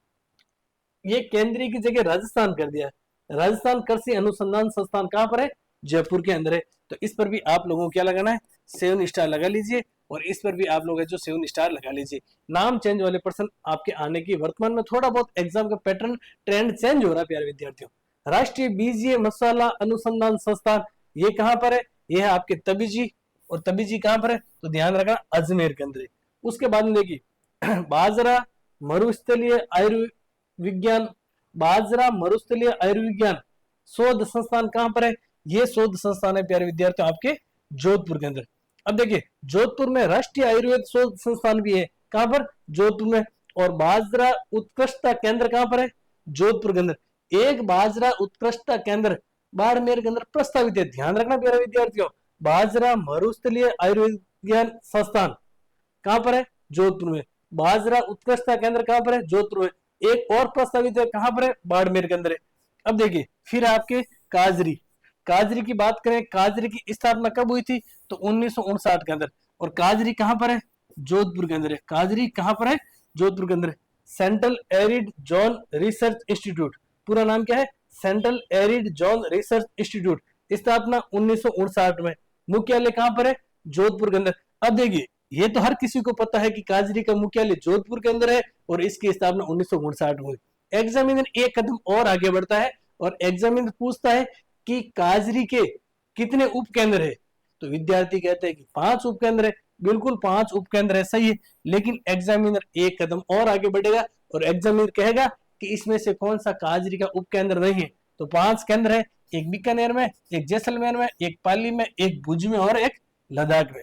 ये केंद्रीय की जगह राजस्थान कर दिया। राजस्थान कृषि अनुसंधान संस्थान कहां पर है, जयपुर के अंदर है। तो इस पर भी आप लोगों को क्या लगाना है, 7 स्टार लगा लीजिए, और इस पर भी आप लोग जो 7 स्टार लगा लीजिए। नाम चेंज वाले प्रश्न आपके आने की वर्तमान में थोड़ा बहुत एग्जाम का पैटर्न ट्रेंड चेंज हो रहा है प्यारे विद्यार्थियों। राष्ट्रीय बीजीय मसाला अनुसंधान संस्थान ये कहां पर है, ये है आपके तबीजी। और तबीजी कहां पर है, तो ध्यान रखना अजमेर के अंदर है। उसके बाद में देखिए बाजरा मरुस्थलीय आयुर्विज्ञान, बाजरा मरुस्थलीय आयुर्विज्ञान शोध संस्थान कहां पर है, ये शोध संस्थान है प्यारे विद्यार्थियों आपके जोधपुर के अंदर। अब देखिए जोधपुर में राष्ट्रीय आयुर्वेद शोध संस्थान भी है, कहां पर? जोधपुर में। और बाजरा उत्कृष्टता केंद्र कहां पर है? जोधपुर के अंदर। एक बाजरा उत्कृष्टता केंद्र बाड़मेर के अंदर प्रस्तावित है। ध्यान रखना प्यारे विद्यार्थियों, बाजरा मरुस्थलीय आयुर्विज्ञान संस्थान कहां पर है? जोधपुर में। बाजरा उत्कृष्टता केंद्र कहां पर है? जोधपुर में। एक और प्रस्तावित है, कहां पर है? बाड़मेर के अंदर है। अब देखिए फिर आपके काजरी, काजरी की बात करें, काजरी की स्थापना कब हुई थी? तो 1959 के अंदर। और काजरी कहां पर है? जोधपुर के अंदर है। काजरी कहां पर है? जोधपुर के अंदर है। Central arid zone research institute, पूरा नाम क्या है? Central arid zone research institute, स्थापना 1959 में। मुख्यालय कहां पर है? जोधपुर के अंदर। अब देखिए ये तो हर किसी को पता है कि काजरी का मुख्यालय जोधपुर के अंदर है और इसकी स्थापना 1959 में हुई। एग्जामिनर एक कदम और आगे बढ़ता है और एग्जामिनर पूछता है कि काजरी के कितने उपकेंद्र है? तो विद्यार्थी कहते हैं कि 5 उपकेंद्र है। बिल्कुल 5 उपकेंद्र है, सही है। लेकिन एग्जामिनर एक कदम और आगे बढ़ेगा और एग्जामिनर कहेगा कि इसमें से कौन सा काजरी का उपकेंद्र नहीं है? तो 5 केंद्र है, एक बीकानेर में, एक जैसलमेर में, एक पाली में, एक भुज में और एक लद्दाख में।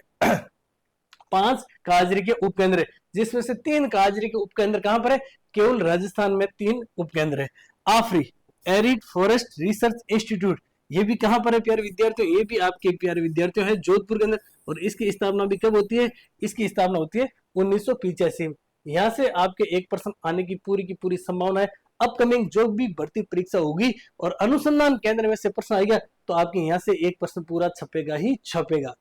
5 काजरी के उपकेंद्र है, जिसमें से 3 काजरी के उपकेंद्र कहां पर है? केवल राजस्थान में 3 उपकेंद्र है। आफरी एरिड फॉरेस्ट रिसर्च इंस्टीट्यूट, ये भी कहां पर है प्यारे विद्यार्थियों? ये भी आपके प्यारे विद्यार्थियों है जोधपुर के अंदर। और इसकी स्थापना भी कब होती है? इसकी स्थापना होती है 1985 में। यहां से आपके 1% आने की पूरी संभावना है। अपकमिंग जो भी भर्ती परीक्षा होगी और अनुसंधान केंद्र में से प्रश्न आएगा तो आपके यहाँ से 1% पूरा छपेगा ही छपेगा।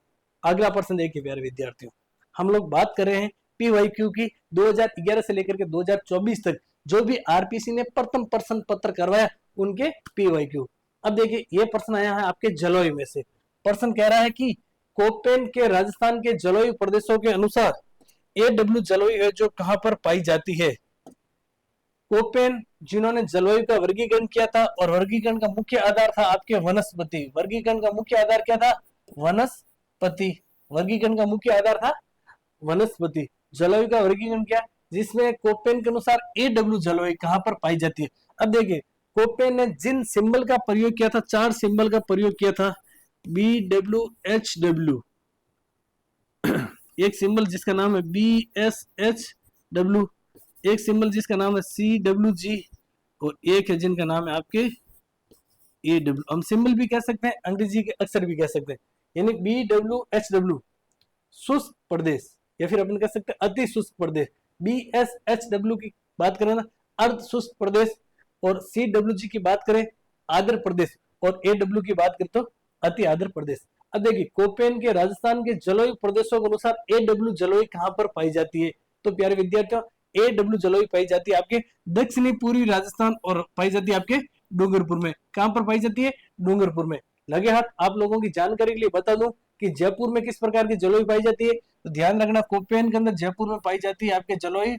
अगला प्रश्न देखिए प्यारे विद्यार्थियों, हम लोग बात कर रहे हैं पीवाईक्यू की। 2011 से लेकर के 2024 तक जो भी आरपीसी ने प्रथम प्रश्न पत्र करवाया उनके पीवाईक्यू। अब देखिए ये प्रश्न आया है आपके जलवायु में से। प्रश्न कह रहा है कि कोपेन के राजस्थान के जलवायु प्रदेशों के अनुसार एडब्ल्यू जलवायु है जो कहां पर पाई जाती है? कोपेन जिन्होंने जलवायु का वर्गीकरण किया था और वर्गीकरण का मुख्य आधार था आपके वनस्पति। वर्गीकरण का मुख्य आधार क्या था? वनस्पति। वर्गीकरण का मुख्य आधार था वनस्पति। जलवायु का वर्गीकरण क्या? जिसमें कोपेन के अनुसार एडब्ल्यू जलवायु कहां पर पाई जाती है? अब देखिए कोपेन ने जिन सिंबल का प्रयोग किया था, 4 सिंबल का प्रयोग किया था, बी डब्ल्यू एच डब्ल्यू, एक सिंबल जिसका नाम है बी एस एच डब्ल्यू, एक सिंबल जिसका नाम है सी डब्ल्यू जी, और एक है जिनका नाम है आपके ए डब्ल्यू। हम सिंबल भी कह सकते हैं, अंग्रेजी के अक्षर भी कह सकते हैं। यानी बी डब्ल्यू एच डब्ल्यू शुष्क प्रदेश, या फिर अपन कह सकते हैं अति शुष्क प्रदेश। बी एस एच डब्ल्यू की बात करें ना अर्ध शुष्क प्रदेश, और सी डब्ल्यू जी की बात करें आर्द्र प्रदेश, और ए डब्ल्यू की बात करें तो अति आर्द्र प्रदेश। अब देखिए कोपेन के राजस्थान के जलवायु प्रदेशों के अनुसार ए डब्ल्यू जलवायु कहां पर पाई जाती है? तो प्यारे विद्यार्थियों ए डब्ल्यू जलवायु पाई जाती है आपके दक्षिणी पूर्वी राजस्थान और पाई जाती है आपके डूंगरपुर में। कहां पर पाई जाती है? डूंगरपुर में। लगे हाथ आप लोगों की जानकारी के लिए बता दूं कि जयपुर में किस प्रकार की जलवायु पाई जाती है। तो ध्यान रखना कोपेन के अंदर जयपुर में पाई जाती है आपके जलवायु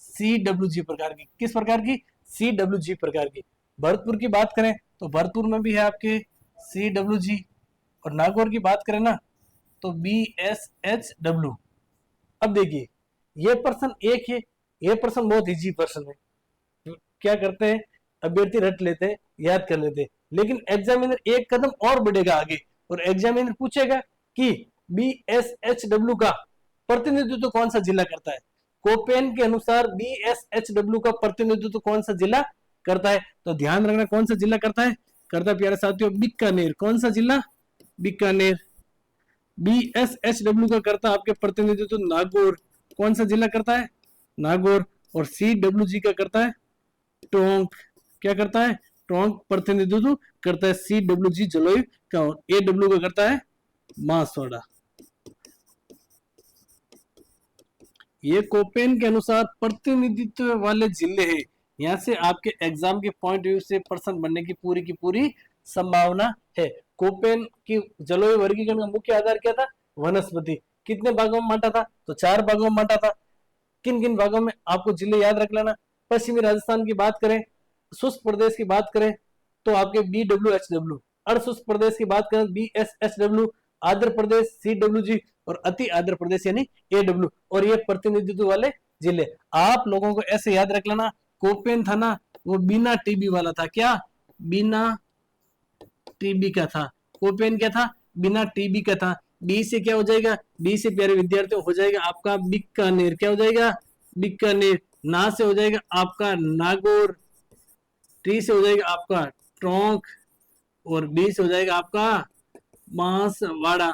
सी डब्ल्यू जी प्रकार की। किस प्रकार की? सी डब्ल्यू जी प्रकार की। भरतपुर की बात करें तो भरतपुर में भी है आपके सी डब्ल्यू जी, और नागौर की बात करें ना तो बी एस एच डब्ल्यू। अब देखिए ये प्रश्न एक है, ये प्रश्न बहुत इजी प्रश्न है। क्या करते हैं अभ्यर्थी रट लेते हैं, याद कर लेते हैं, लेकिन एग्जामिनर एक कदम और बढ़ेगा आगे और एग्जामिनर पूछेगा कि बी एस एच डब्ल्यू का प्रतिनिधित्व कौन सा जिला करता है? कोपेन के अनुसार बी एस एच डब्ल्यू का प्रतिनिधित्व कौन सा जिला करता है? तो ध्यान रखना कौन सा जिला करता है? करता है प्यारे साथियों बीकानेर। कौन सा जिला? Bikaner. B S H W का करता है आपके प्रतिनिधित्व नागौर। कौन सा जिला करता है? नागौर। और सी डब्ल्यू जी का करता है टोंक। क्या करता है? टोंक प्रतिनिधित्व करता है सी डब्ल्यू जी जलवायु का। और ए डब्ल्यू का करता है बांसवाड़ा। ये कोपेन के अनुसार प्रतिनिधित्व वाले जिले हैं। यहाँ से आपके एग्जाम के पॉइंट व्यू से प्रश्न बनने की पूरी संभावना है। कोपेन की जलवायु वर्गीकरण का मुख्य आधार क्या था? वनस्पति। कितने भागों में बांटा था? तो 4 भागों में बांटा था। किन किन भागों में आपको जिले याद रख लेना। पश्चिमी राजस्थान की बात करें, शुष्क प्रदेश की बात करें तो आपके बी डब्ल्यू एच डब्ल्यू, अर्धशुष्क प्रदेश की बात करें बी एस एच डब्ल्यू, आर्द्र प्रदेश सी डब्ल्यू जी, और अति आर्द्र प्रदेश यानी ए डब्ल्यू। और ये प्रतिनिधित्व वाले जिले। आप लोगों को ऐसे याद रख लेना, कोपेन था ना वो बिना टीबी वाला था। क्या? बिना टीबी का था। कोपेन क्या था? बिना टीबी का था। बी से क्या हो जाएगा, बी से प्यारे विद्यार्थियों हो जाएगा आपका बीकानेर। क्या हो जाएगा, बीकानेर। ना से हो जाएगा आपका नागौर, टी से हो जाएगा आपका टोंक, और बी से हो जाएगा आपका बांसवाड़ा।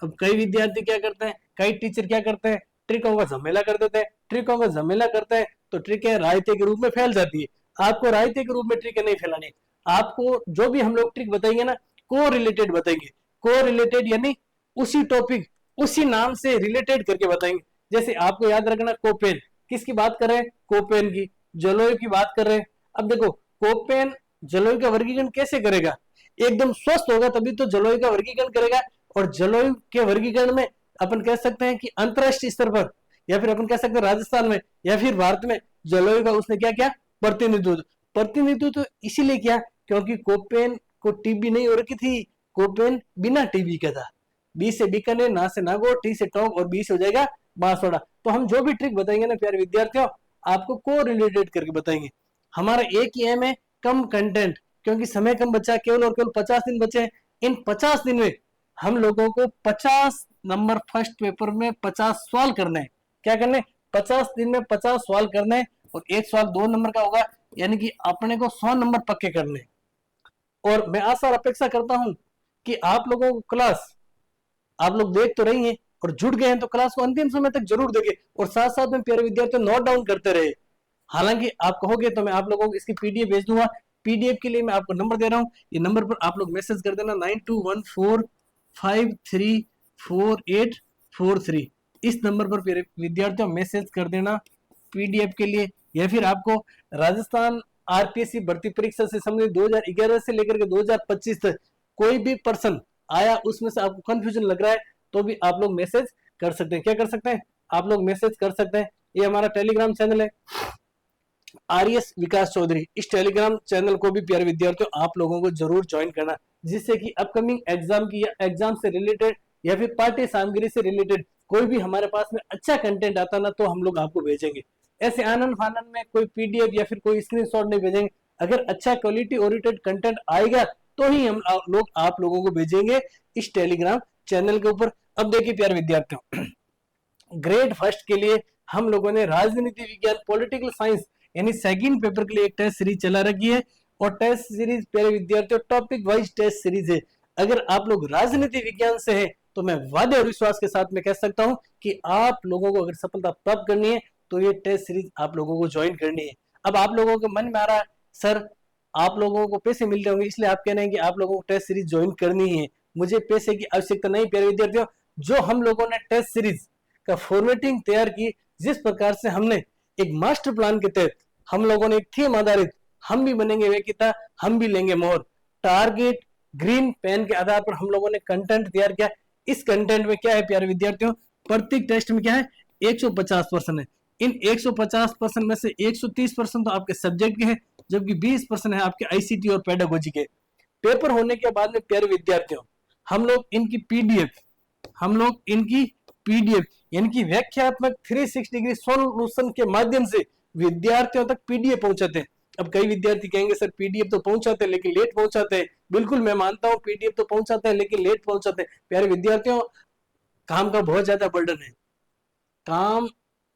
अब कई विद्यार्थी क्या करते हैं, कई टीचर क्या करते हैं, ट्रिकों का झमेला कर देते हैं। ट्रिकों का झमेला करते हैं तो ट्रिकें रायते के रूप में फैल जाती है। आपको रायते के रूप में ट्रिकें नहीं फैलानी। आपको जो भी हम लोग ट्रिक बताएंगे ना, को रिलेटेड बताएंगे। को रिलेटेड यानी उसी टॉपिक, उसी नाम से रिलेटेड करके बताएंगे। जैसे आपको याद रखना, कोपेन किसकी बात कर रहे हैं, कोपेन की, जलोय की बात कर रहे हैं। अब देखो कोपेन जलोय का वर्गीकरण कैसे करेगा, एकदम स्वस्थ होगा तभी तो जलोय का वर्गीकरण करेगा। और जलोय के वर्गीकरण में अपन कह सकते हैं कि अंतरराष्ट्रीय स्तर पर, या फिर अपन कह सकते हैं राजस्थान में या फिर भारत में जलोय का उसने क्या किया, प्रतिनिधित्व। प्रतिनिधित्व तो इसीलिए किया क्योंकि कोपेन को टीबी नहीं हो रखी थी, कोपेन बिना टीबी का था। बी से बीकानेर, ना से नागौर, टी से टोंक और बी से हो जाएगा बांसवाड़ा। तो हम जो भी ट्रिक बताएंगे ना प्यारे विद्यार्थियों, आपको को रिलेटेड करके बताएंगे। हमारा एक ही एम है, कम कंटेंट, क्योंकि समय कम बचा, केवल और केवल 50 दिन बचे हैं। इन 50 दिन में हम लोगों को 50 नंबर फर्स्ट पेपर में 50 सवाल करने हैं। क्या करने, 50 दिन में 50 सवाल करने हैं, और एक सवाल 2 नंबर का होगा, यानी कि अपने को 100 नंबर पक्के करने। और मैं आशा और अपेक्षा करता हूं कि आप लोगों को क्लास, आप लोग देख तो रही हैं और जुड़ गए हैं, तो क्लास को अंतिम समय तक जरूर देखें, और साथ साथ में प्यारे विद्यार्थियों नोट डाउन करते रहे। हालांकि आप कहोगे तो मैं आप लोगों को इसकी पीडीएफ भेज दूंगा। पीडीएफ के लिए मैं आपको नंबर दे रहा हूं, ये नंबर पर आप लोग मैसेज कर देना 9214534843। इस नंबर पर प्यारे विद्यार्थियों मैसेज कर देना पीडीएफ के लिए। या फिर आपको राजस्थान आरपीएससी भर्ती परीक्षा से संबंधित 2011 से लेकर के 2025 तक कोई भी पर्सन आया, उसमें से आपको कंफ्यूजन लग रहा है, तो भी आप लोग मैसेज कर सकते हैं। क्या कर सकते हैं, आप लोग मैसेज कर सकते हैं। ये हमारा टेलीग्राम चैनल है आरएस विकास चौधरी। इस टेलीग्राम चैनल को भी प्यारे विद्यार्थियों आप लोगों को जरूर ज्वाइन करना, जिससे कि अपकमिंग एग्जाम की या एग्जाम से रिलेटेड या फिर पाठ्य सामग्री से रिलेटेड कोई भी हमारे पास में अच्छा कंटेंट आता ना, तो हम लोग आपको भेजेंगे। ऐसे आनंद फानंद में कोई पीडीएफ या फिर कोई स्क्रीनशॉट नहीं भेजेंगे। अगर अच्छा क्वालिटी ओरिएंटेड कंटेंट आएगा तो ही हम लोग आप लोगों को भेजेंगे इस टेलीग्राम चैनल के ऊपर। अब देखिए प्यारे विद्यार्थियों, ग्रेड फर्स्ट के लिए हम लोगों ने राजनीति विज्ञान पॉलिटिकल साइंस यानी सेकंड पेपर के लिए एक टेस्ट सीरीज चला रखी है। और टेस्ट सीरीज प्यारे विद्यार्थियों टॉपिक वाइज टेस्ट सीरीज है। अगर आप लोग राजनीति विज्ञान से हैं तो मैं वादे और विश्वास के साथ में कह सकता हूं कि आप लोगों को अगर सफलता प्राप्त करनी है तो ये टेस्ट सीरीज आप लोगों को ज्वाइन करनी है। अब आप लोगों के मन में आ रहा है, सर आप लोगों को पैसे मिलते होंगे इसलिए आप कह रहे हैं कि आप लोगों को टेस्ट सीरीज ज्वाइन करनी है। मुझे पैसे की आवश्यकता नहीं प्यारे विद्यार्थियों। जो हम लोगों ने टेस्ट सीरीज का फॉर्मेटिंग तैयार की, जिस प्रकार से हमने एक मास्टर प्लान के तहत हम लोगों ने एक थीम आधारित हम भी बनेंगे वेकिता, हम भी लेंगे मोहर, टारगेट ग्रीन पेन के आधार पर हम लोगों ने कंटेंट तैयार किया। इस कंटेंट में क्या है प्यारे विद्यार्थियों, प्रत्येक टेस्ट में क्या है 150% है। इन 150% में से 130% तो आपके सब्जेक्ट के हैं, जबकि 20% है आपके आईसीटी और पेडागोजी के। पेपर होने के बाद में प्यारे विद्यार्थियों हम लोग इनकी पीडीएफ यानी कि व्याख्यात्मक 360 डिग्री सॉल्यूशन के माध्यम से विद्यार्थियों तक पीडीएफ पहुंचाते हैं। अब कई विद्यार्थी कहेंगे सर पीडीएफ तो पहुंचाते हैं लेकिन लेट पहुंचाते हैं। बिल्कुल मैं मानता हूं पीडीएफ तो पहुंचाते हैं लेकिन लेट पहुंचाते हैं। प्यारे विद्यार्थियों काम का बहुत ज्यादा बर्डन है। काम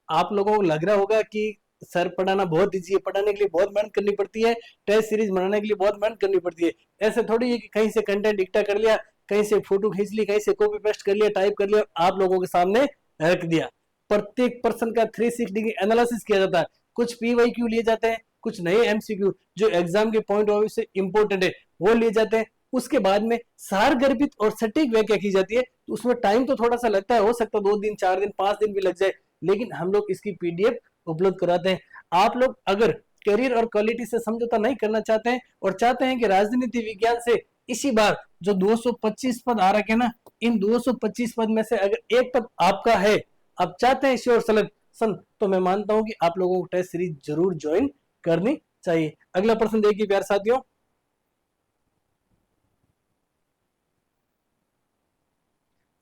आप लोगों को लग रहा होगा कि सर पढ़ाना बहुत ईजी है, पढ़ाने के लिए बहुत मेहनत करनी पड़ती है, टेस्ट सीरीज बनाने के लिए बहुत मेहनत करनी पड़ती है। ऐसे थोड़ी है कि कहीं से कंटेंट इकट्ठा कर लिया, कहीं से फोटो खींच ली, कहीं से कॉपी पेस्ट कर लिया, टाइप कर लिया, आप लोगों के सामने रख दिया। प्रत्येक पर्सन का 360 डिग्री एनालिसिस किया जाता है। कुछ पीवाईक्यू लिए जाते हैं, कुछ नए एमसीक्यू जो एग्जाम के पॉइंट ऑफ व्यू से इंपॉर्टेंट है वो लिए जाते हैं। उसके बाद में सार गर्भित और सटीक व्याख्या की जाती है। तो उसमें टाइम तो थोड़ा सा लगता है, हो सकता है 2 दिन 4 दिन 5 दिन भी लग जाए, लेकिन हम लोग इसकी पीडीएफ उपलब्ध कराते हैं। आप लोग अगर करियर और क्वालिटी से समझौता नहीं करना चाहते हैं और चाहते हैं कि राजनीति विज्ञान से इसी बार जो 225 पद आ रखे ना, इन 225 पद में से अगर एक पद आपका है, आप चाहते हैं श्योर सिलेक्शन, तो मैं मानता हूं कि आप लोगों को टेस्ट सीरीज जरूर ज्वाइन करनी चाहिए। अगला प्रश्न देखिए प्यारे साथियों,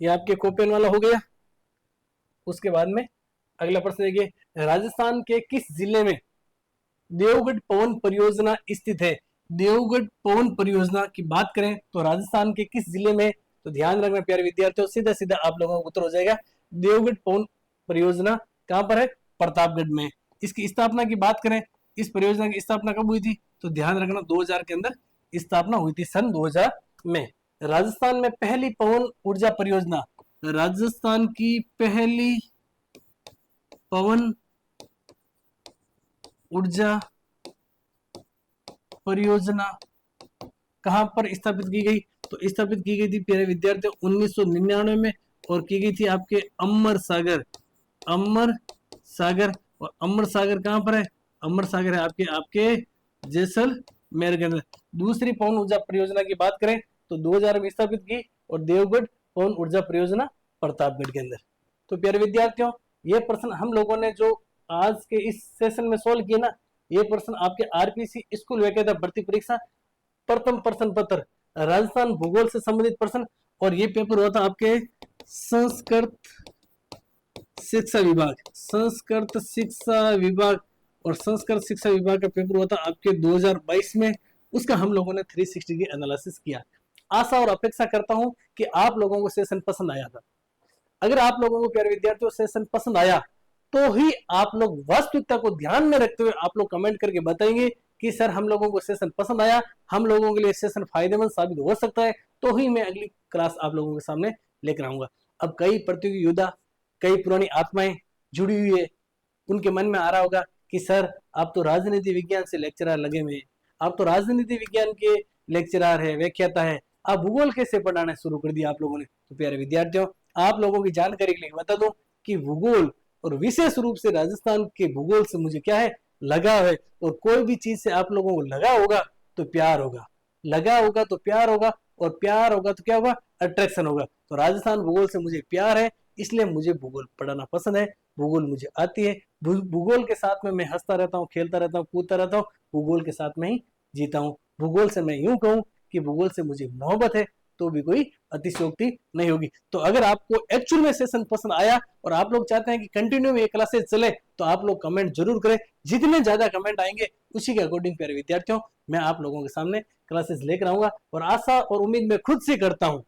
ये आपके कोपेन वाला हो गया। उसके बाद में अगला प्रश्न देखिए, राजस्थान के किस जिले में देवगढ़ पवन परियोजना स्थित है? देवगढ़ पवन परियोजना की बात करें तो राजस्थान के किस जिले में तो ध्यान रखना प्यारे विद्यार्थियों, सीधा सीधा आप लोगों का उत्तर हो जाएगा देवगढ़ पवन परियोजना कहां पर है? प्रतापगढ़ में। इसकी स्थापना की बात करें, इस परियोजना की स्थापना कब हुई थी? तो ध्यान रखना 2000 के अंदर स्थापना हुई थी, सन 2000 में। राजस्थान में पहली पवन ऊर्जा परियोजना, राजस्थान की पहली पवन ऊर्जा परियोजना कहां पर स्थापित की गई? तो स्थापित की गई थी प्यारे विद्यार्थियों 1999 में, और की गई थी आपके अमर सागर, अमर सागर। और अमर सागर कहां पर है? अमर सागर है आपके आपके जैसलमेर के अंदर। दूसरी पवन ऊर्जा परियोजना की बात करें तो 2000 में स्थापित की, और देवगढ़ पवन ऊर्जा परियोजना प्रतापगढ़ के अंदर। तो प्यारे विद्यार्थियों, ये प्रश्न हम लोगों ने जो आज के इस सेशन में सोल्व किए ना, ये प्रश्न आपके आरपीसी स्कूल वेकेता भर्ती परीक्षा प्रथम प्रश्न पत्र राजस्थान भूगोल से संबंधित प्रश्न, और ये पेपर हुआ था आपके संस्कृत शिक्षा विभाग, संस्कृत शिक्षा विभाग, और संस्कृत शिक्षा विभाग का पेपर हुआ था आपके 2022 में। उसका हम लोगों ने 360 डिग्री एनालिसिस किया। आशा और अपेक्षा करता हूं कि आप लोगों को सेशन पसंद आया था। अगर आप लोगों को प्यारे विद्यार्थियों सेशन पसंद आया तो ही आप लोग वास्तविकता को ध्यान में रखते हुए आप लोग कमेंट करके बताएंगे कि सर हम लोगों को सेशन पसंद आया, हम लोगों के लिए सेशन फायदेमंद साबित हो सकता है, तो ही मैं अगली क्लास आप लोगों के सामने लेकर आऊंगा। अब कई प्रतियोगी योद्धा, कई पुरानी आत्माएं जुड़ी हुई है, उनके मन में आ रहा होगा कि सर आप तो राजनीति विज्ञान से लेक्चरर लगे हुए हैं, आप तो राजनीति विज्ञान के लेक्चरर है, व्याख्याता है, आप भूगोल कैसे पढ़ाना शुरू कर दिया आप लोगों ने? तो प्यारे विद्यार्थियों, आप लोगों की जानकारी के लिए बता दूं कि भूगोल और विशेष रूप से राजस्थान के भूगोल से मुझे क्या है, लगाव है। और कोई भी चीज से आप लोगों को लगा होगा तो प्यार होगा, लगा होगा तो प्यार होगा, और प्यार होगा तो क्या होगा? अट्रैक्शन होगा। तो राजस्थान भूगोल से मुझे प्यार है, इसलिए मुझे भूगोल पढ़ाना पसंद है, भूगोल मुझे आती है। भूगोल के साथ में मैं हंसता रहता हूँ, खेलता रहता हूँ, कूदता रहता हूँ, भूगोल के साथ में ही जीता हूँ। भूगोल से मैं यूं कहूँ कि भूगोल से मुझे मोहब्बत है, तो भी कोई अतिशयोक्ति नहीं होगी। तो अगर आपको एक्चुअल में सेशन पसंद आया और आप लोग चाहते हैं कि कंटिन्यू में ये क्लासेस चले, तो आप लोग कमेंट जरूर करें। जितने ज्यादा कमेंट आएंगे उसी के अकॉर्डिंग प्यारे विद्यार्थियों मैं आप लोगों के सामने क्लासेस लेकर आऊंगा। और आशा और उम्मीद मैं खुद से करता हूं,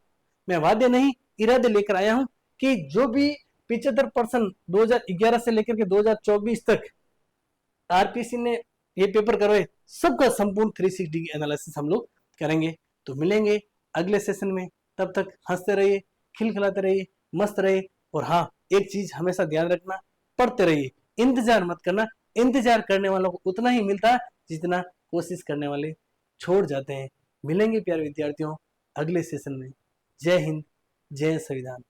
मैं वादे नहीं इरादे लेकर आया हूं कि जो भी 75% 2011 से लेकर के 2024 तक आरपीसी ने ये पेपर करवाए, सबका संपूर्ण 360 डिग्री एनालिसिस हम लोग करेंगे। तो मिलेंगे अगले सेशन में, तब तक हंसते रहिए, खिलखिलाते रहिए, मस्त रहिए। और हाँ, एक चीज हमेशा ध्यान रखना, पढ़ते रहिए, इंतजार मत करना। इंतजार करने वालों को उतना ही मिलता है जितना कोशिश करने वाले छोड़ जाते हैं। मिलेंगे प्यारे विद्यार्थियों अगले सेशन में। जय हिंद, जय संविधान।